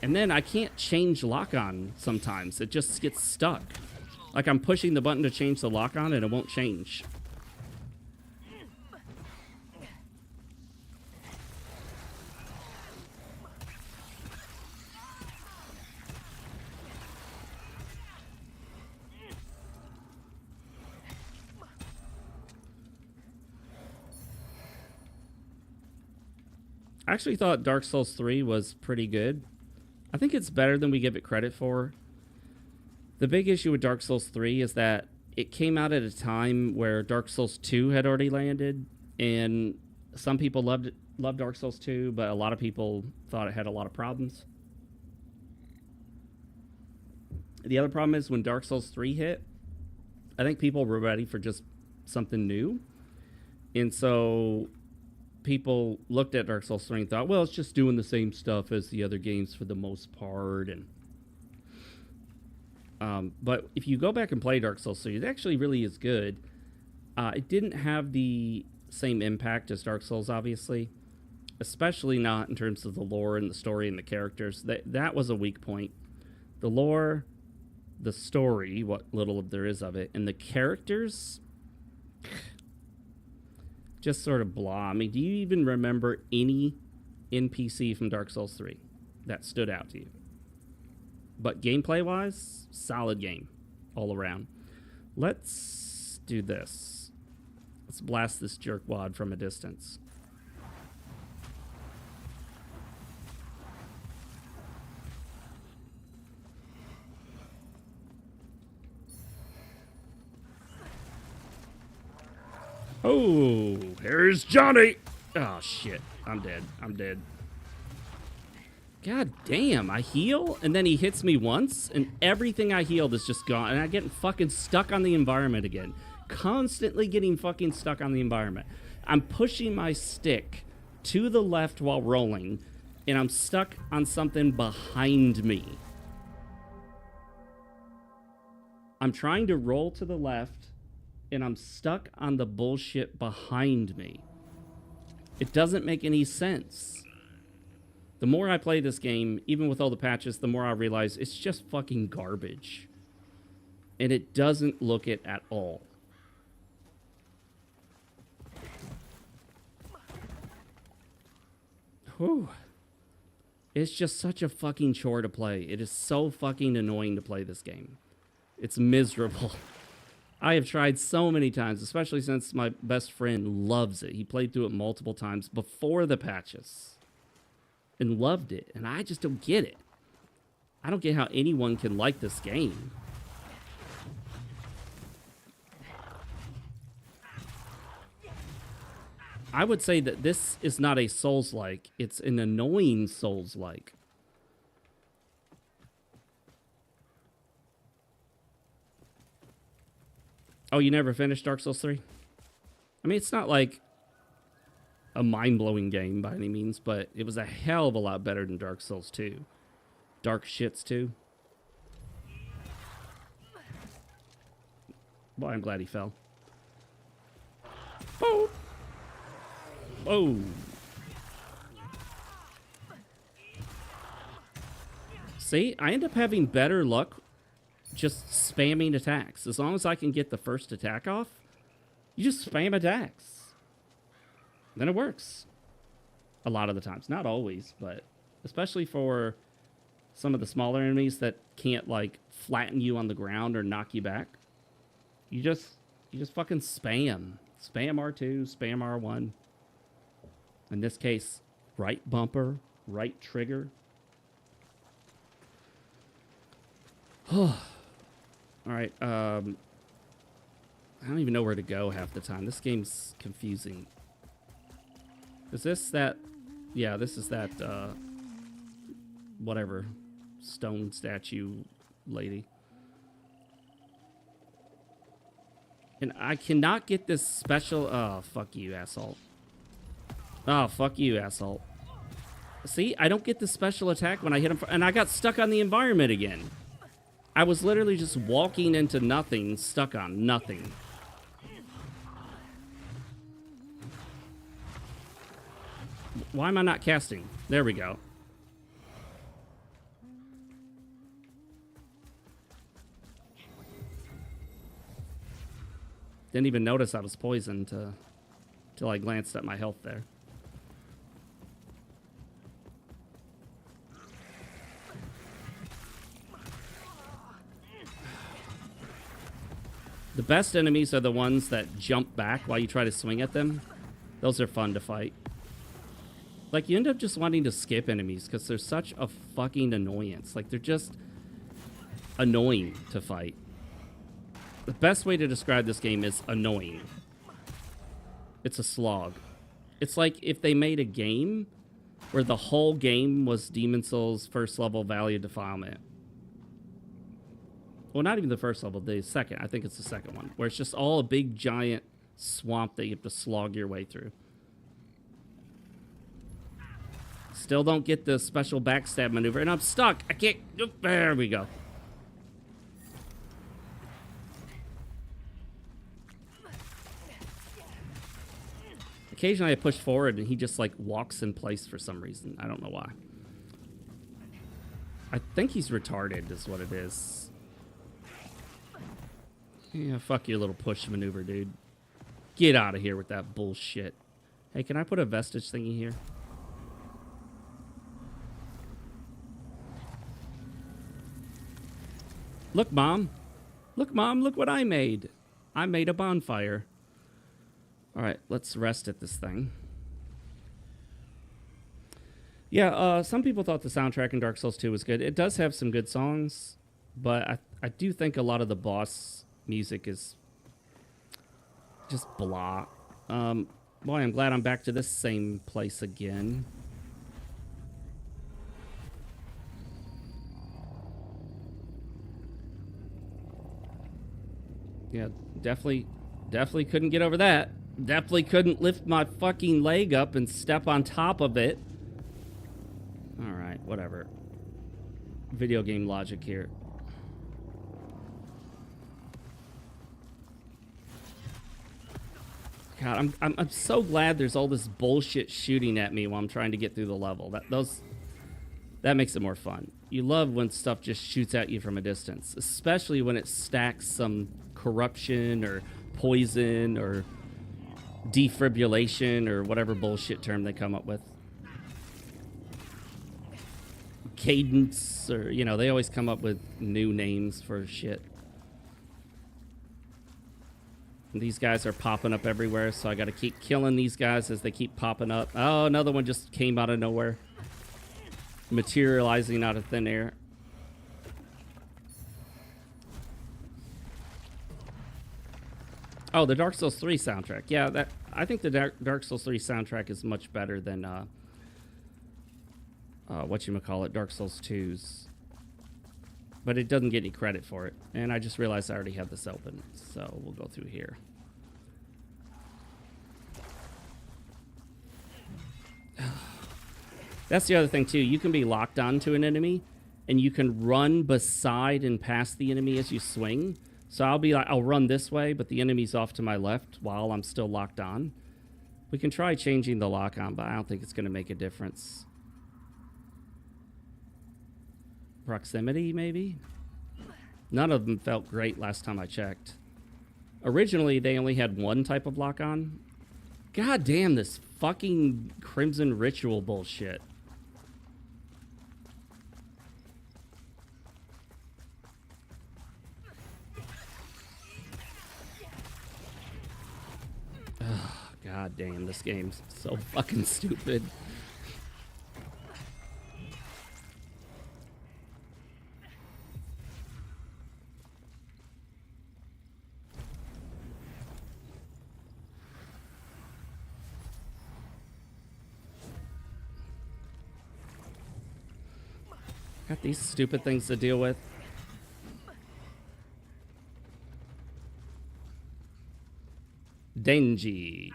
And then I can't change lock-on sometimes. It just gets stuck. Like I'm pushing the button to change the lock-on and it won't change. I actually thought Dark Souls 3 was pretty good. I think it's better than we give it credit for. The big issue with Dark Souls 3 is that it came out at a time where Dark Souls 2 had already landed, and some people loved Dark Souls 2, but a lot of people thought it had a lot of problems. The other problem is when Dark Souls 3 hit, I think people were ready for just something new. And so people looked at Dark Souls 3 and thought, well, it's just doing the same stuff as the other games for the most part. And but if you go back and play Dark Souls 3, it actually really is good. It didn't have the same impact as Dark Souls, obviously, especially not in terms of the lore and the story and the characters. That was a weak point. The lore, the story, what little there is of it, and the characters, just sort of blah. I mean, do you even remember any NPC from Dark Souls 3 that stood out to you? But gameplay-wise, solid game all around. Let's do this. Let's blast this jerkwad from a distance. Oh, here's Johnny. Oh, shit. I'm dead. I'm dead. God damn, I heal, and then he hits me once, and everything I healed is just gone, and I get fucking stuck on the environment again. Constantly getting fucking stuck on the environment. I'm pushing my stick to the left while rolling, and I'm stuck on something behind me. I'm trying to roll to the left, and I'm stuck on the bullshit behind me. It doesn't make any sense. The more I play this game, even with all the patches, the more I realize it's just fucking garbage. And it doesn't look it at all. Whew. It's just such a fucking chore to play. It is so fucking annoying to play this game. It's miserable. I have tried so many times, especially since my best friend loves it. He played through it multiple times before the patches and loved it. And I just don't get it. I don't get how anyone can like this game. I would say that this is not a Souls-like. It's an annoying Souls-like. Oh, you never finished Dark Souls 3? I mean, it's not like a mind-blowing game by any means, but it was a hell of a lot better than Dark Souls 2. Dark Shits 2. Boy, I'm glad he fell. Boom! Oh. See, I end up having better luck just spamming attacks. As long as I can get the first attack off, you just spam attacks. Then it works. A lot of the times. Not always, but especially for some of the smaller enemies that can't, like, flatten you on the ground or knock you back. You just fucking spam. Spam R2, spam R1. In this case, right bumper, right trigger. All right. I don't even know where to go half the time. This game's confusing. Is this that? Yeah, this is that, whatever, stone statue lady. And I cannot get this special... Oh, fuck you, asshole. Oh, fuck you, asshole. See, I don't get the special attack when I hit him, and I got stuck on the environment again. I was literally just walking into nothing, stuck on nothing. Why am I not casting? There we go. Didn't even notice I was poisoned till I glanced at my health there. The best enemies are the ones that jump back while you try to swing at them. Those are fun to fight. Like, you end up just wanting to skip enemies because they're such a fucking annoyance. Like, they're just annoying to fight. The best way to describe this game is annoying. It's a slog. It's like if they made a game where the whole game was Demon Souls first level Valley of Defilement. Well, not even the first level, the second. I think it's the second one. Where it's just all a big giant swamp that you have to slog your way through. Still don't get the special backstab maneuver. And I'm stuck. I can't... There we go. Occasionally I push forward and he just like walks in place for some reason. I don't know why. I think he's retarded is what it is. Yeah, fuck your little push maneuver, dude. Get out of here with that bullshit. Hey, can I put a vestige thingy here? Look, Mom. Look, Mom, look what I made. I made a bonfire. All right, let's rest at this thing. Yeah, some people thought the soundtrack in Dark Souls 2 was good. It does have some good songs, but I do think a lot of the boss music is just blah. Boy, I'm glad I'm back to this same place again. Yeah, definitely couldn't get over that. Definitely couldn't lift my fucking leg up and step on top of it. Alright, whatever. Video game logic here. God, I'm so glad there's all this bullshit shooting at me while I'm trying to get through the level. That makes it more fun. You love when stuff just shoots at you from a distance, especially when it stacks some corruption or poison or defibrillation or whatever bullshit term they come up with. Cadence, or, you know, they always come up with new names for shit. And these guys are popping up everywhere, so I gotta keep killing these guys as they keep popping up. Oh, another one just came out of nowhere. Materializing out of thin air. Oh, the Dark Souls 3 soundtrack. Yeah, I think the Dark Souls 3 soundtrack is much better than whatchamacallit, Dark Souls 2's. But it doesn't get any credit for it. And I just realized I already have this open, so we'll go through here. That's the other thing, too. You can be locked onto an enemy, and you can run beside and past the enemy as you swing. So I'll run this way, but the enemy's off to my left while I'm still locked on. We can try changing the lock on, but I don't think it's going to make a difference. Proximity, maybe? None of them felt great last time I checked. Originally, they only had one type of lock on. God damn, this fucking Crimson Ritual bullshit. God damn, this game's so fucking stupid. Got these stupid things to deal with. Denji.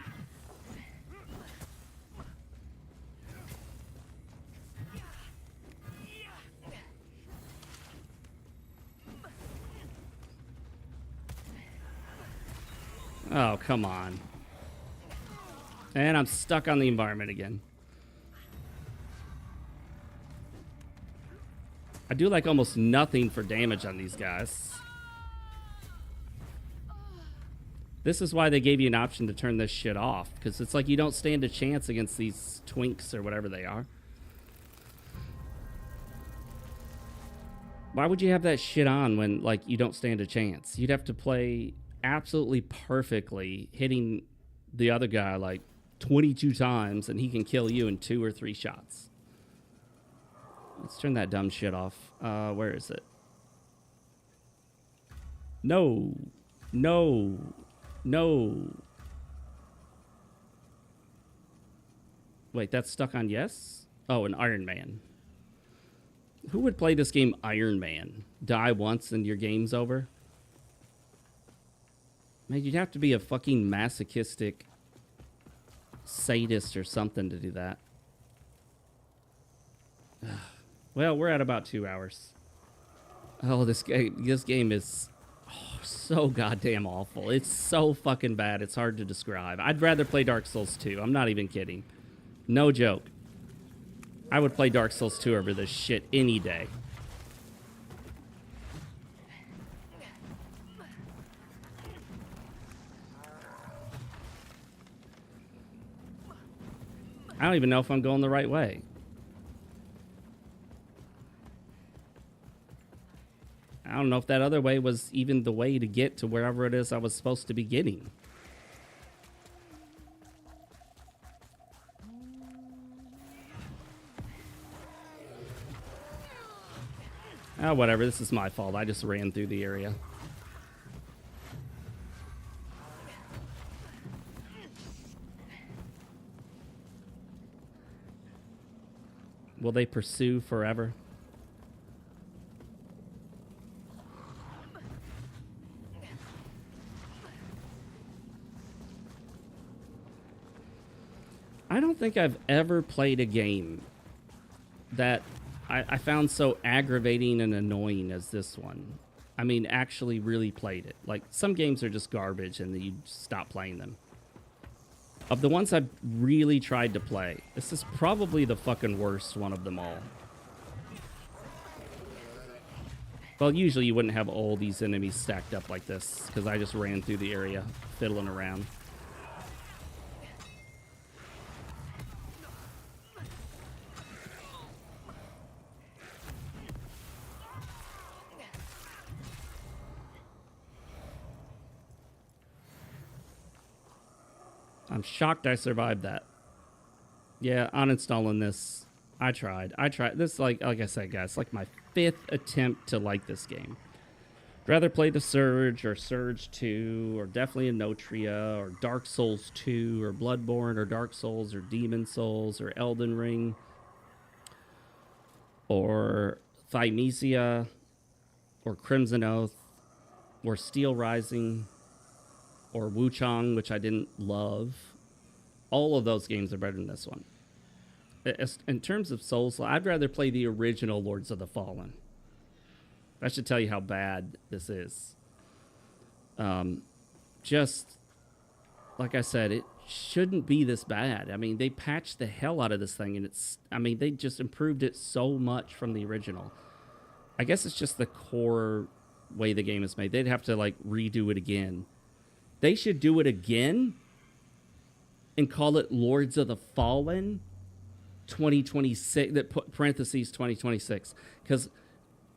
Oh, come on. And I'm stuck on the environment again. I do like almost nothing for damage on these guys. This is why they gave you an option to turn this shit off, because it's like you don't stand a chance against these twinks or whatever they are. Why would you have that shit on when, like, you don't stand a chance? You'd have to play absolutely perfectly, hitting the other guy like 22 times, and he can kill you in 2 or 3 shots. Let's turn that dumb shit off. Where is it? No. No. No. Wait, that's stuck on yes? Oh, an Iron Man. Who would play this game Iron Man? Die once and your game's over? Man, you'd have to be a fucking masochistic sadist or something to do that. Well, we're at about 2 hours. Oh, this game is so goddamn awful. It's so fucking bad. It's hard to describe. I'd rather play Dark Souls 2. I'm not even kidding. No joke. I would play Dark Souls 2 over this shit any day. I don't even know if I'm going the right way. I don't know if that other way was even the way to get to wherever it is I was supposed to be getting. Oh, whatever. This is my fault. I just ran through the area. Will they pursue forever? I don't think I've ever played a game that I found so aggravating and annoying as this one. I mean, actually really played it. Like, some games are just garbage and you stop playing them. Of the ones I've really tried to play, this is probably the fucking worst one of them all. Well, usually you wouldn't have all these enemies stacked up like this, because I just ran through the area, fiddling around. I'm shocked I survived that. Yeah, uninstalling this. I tried. This, like I said, guys, like my 5th attempt to like this game. I'd rather play the Surge or Surge 2 or definitely a Notria or Dark Souls 2 or Bloodborne or Dark Souls or Demon Souls or Elden Ring or Thymesia or Crimson Oath or Steel Rising or Wuchang, which I didn't love. All of those games are better than this one. In terms of Souls, I'd rather play the original Lords of the Fallen. That should tell you how bad this is. Just, like I said, it shouldn't be this bad. I mean, they patched the hell out of this thing, and they just improved it so much from the original. I guess it's just the core way the game is made. They'd have to, like, redo it again. They should do it again and call it Lords of the Fallen 2026, that put parentheses 2026, because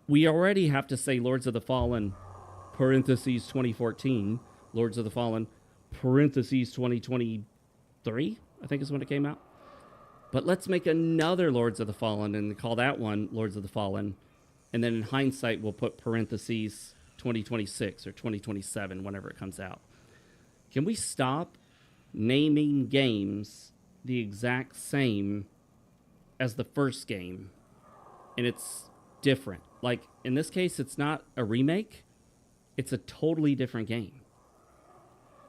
we already have to say Lords of the Fallen parentheses 2014, Lords of the Fallen parentheses 2023, I think is when it came out. But let's make another Lords of the Fallen and call that one Lords of the Fallen, and then in hindsight we'll put parentheses 2026 or 2027 whenever it comes out. Can we stop naming games the exact same as the first game, and it's different? Like, in this case, it's not a remake. It's a totally different game.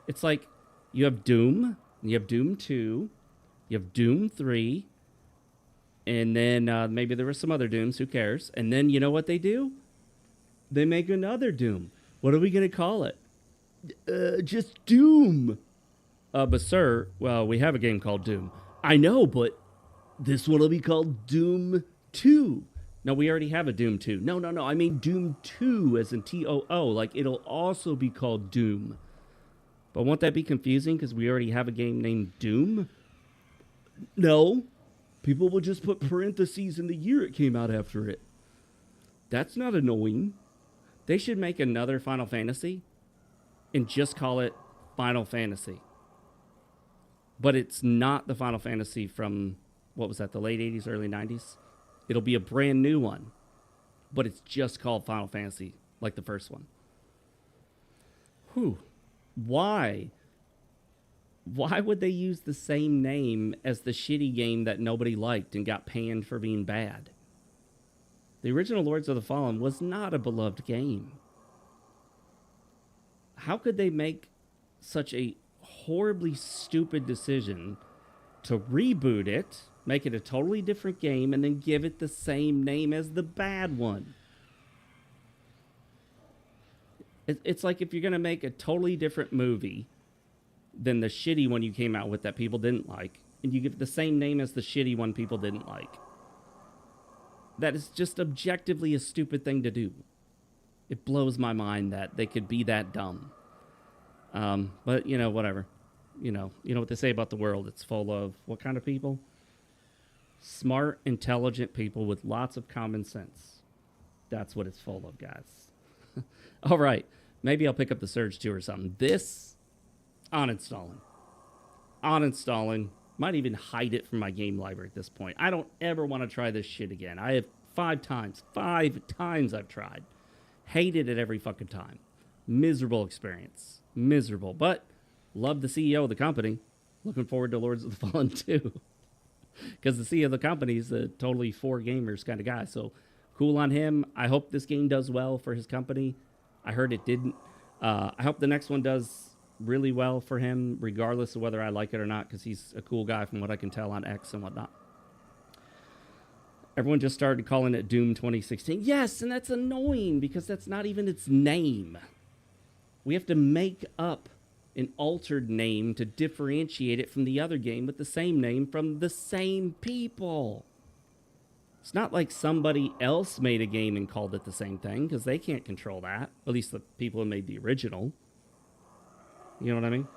It's like you have Doom, you have Doom 2, you have Doom 3, and then maybe there were some other Dooms, who cares? And then you know what they do? They make another Doom. What are we going to call it? Just Doom. But sir, well, we have a game called Doom. I know, but this one will be called Doom 2. No, we already have a Doom 2. No, I mean Doom 2 as in T-O-O. Like, it'll also be called Doom. But won't that be confusing because we already have a game named Doom? No. People will just put parentheses in the year it came out after it. That's not annoying. They should make another Final Fantasy and just call it Final Fantasy. But it's not the Final Fantasy from, what was that, the late 80s, early 90s? It'll be a brand new one. But it's just called Final Fantasy, like the first one. Whew. Why? Why would they use the same name as the shitty game that nobody liked and got panned for being bad? The original Lords of the Fallen was not a beloved game. How could they make such a horribly stupid decision to reboot it, make it a totally different game, and then give it the same name as the bad one? It's like if you're going to make a totally different movie than the shitty one you came out with that people didn't like, and you give it the same name as the shitty one people didn't like. That is just objectively a stupid thing to do. It blows my mind that they could be that dumb. But, you know, whatever. You know what they say about the world. It's full of what kind of people? Smart, intelligent people with lots of common sense. That's what it's full of, guys. All right. Maybe I'll pick up the Surge 2 or something. This, uninstalling. Might even hide it from my game library at this point. I don't ever want to try this shit again. I have 5 times I've tried. Hated it every fucking time. Miserable experience. Miserable. But love the CEO of the company. Looking forward to Lords of the Fallen 2. Because the CEO of the company is a totally for gamers kind of guy. So cool on him. I hope this game does well for his company. I heard it didn't. I hope the next one does really well for him, regardless of whether I like it or not, because he's a cool guy from what I can tell on X and whatnot. Everyone just started calling it Doom 2016. Yes, and that's annoying because that's not even its name. We have to make up an altered name to differentiate it from the other game with the same name from the same people. It's not like somebody else made a game and called it the same thing, because they can't control that. At least the people who made the original. You know what I mean?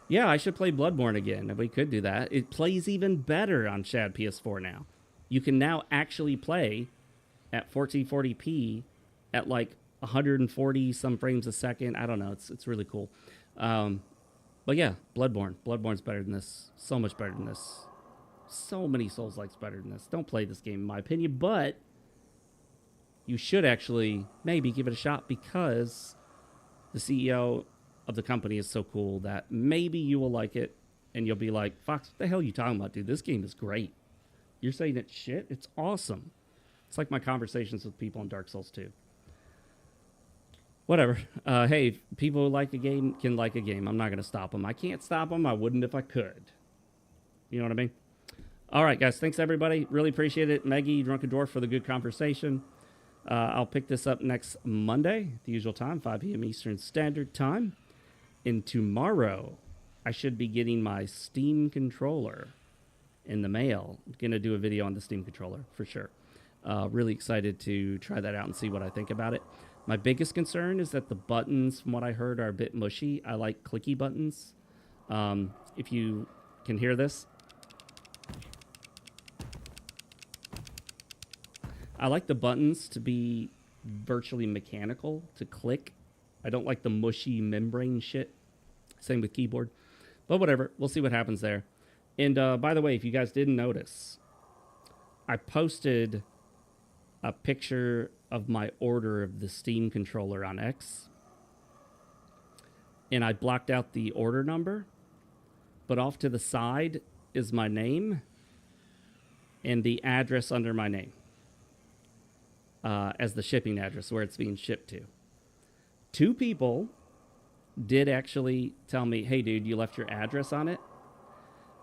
Yeah, I should play Bloodborne again. If we could do that. It plays even better on Shad PS4 now. You can now actually play at 1440p at like 140 some frames a second. I don't know. It's really cool. But yeah, Bloodborne. Bloodborne's better than this. So much better than this. So many Souls-likes better than this. Don't play this game, in my opinion, but you should actually maybe give it a shot, because the CEO of the company is so cool that maybe you will like it, and you'll be like, Fox, what the hell are you talking about, dude? This game is great. You're saying it's shit? It's awesome. It's like my conversations with people in Dark Souls 2. Whatever. Hey, people who like a game can like a game. I'm not going to stop them. I can't stop them. I wouldn't if I could. You know what I mean? All right, guys. Thanks, everybody. Really appreciate it. Maggie, Drunken Dwarf, for the good conversation. I'll pick this up next Monday, the usual time, 5 p.m. Eastern Standard Time. And tomorrow, I should be getting my Steam controller in the mail. I'm going to do a video on the Steam controller, for sure. Really excited to try that out and see what I think about it. My biggest concern is that the buttons, from what I heard, are a bit mushy. I like clicky buttons. If you can hear this. I like the buttons to be virtually mechanical, to click. I don't like the mushy membrane shit. Same with keyboard. But whatever. We'll see what happens there. And by the way, if you guys didn't notice, I posted a picture of my order of the Steam controller on X. And I blocked out the order number. But off to the side is my name and the address under my name. As the shipping address where it's being shipped to. 2 people did actually tell me, hey, dude, you left your address on it.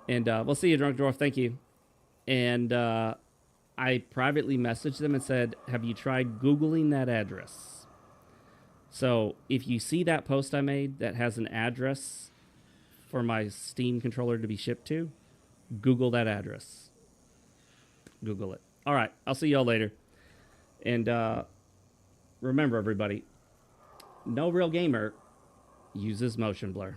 And we'll see you, Drunk Dwarf. Thank you. And I privately messaged them and said, have you tried Googling that address? So if you see that post I made that has an address for my Steam controller to be shipped to, Google that address. Google it. All right. I'll see y'all later. And remember, everybody, no real gamer uses motion blur.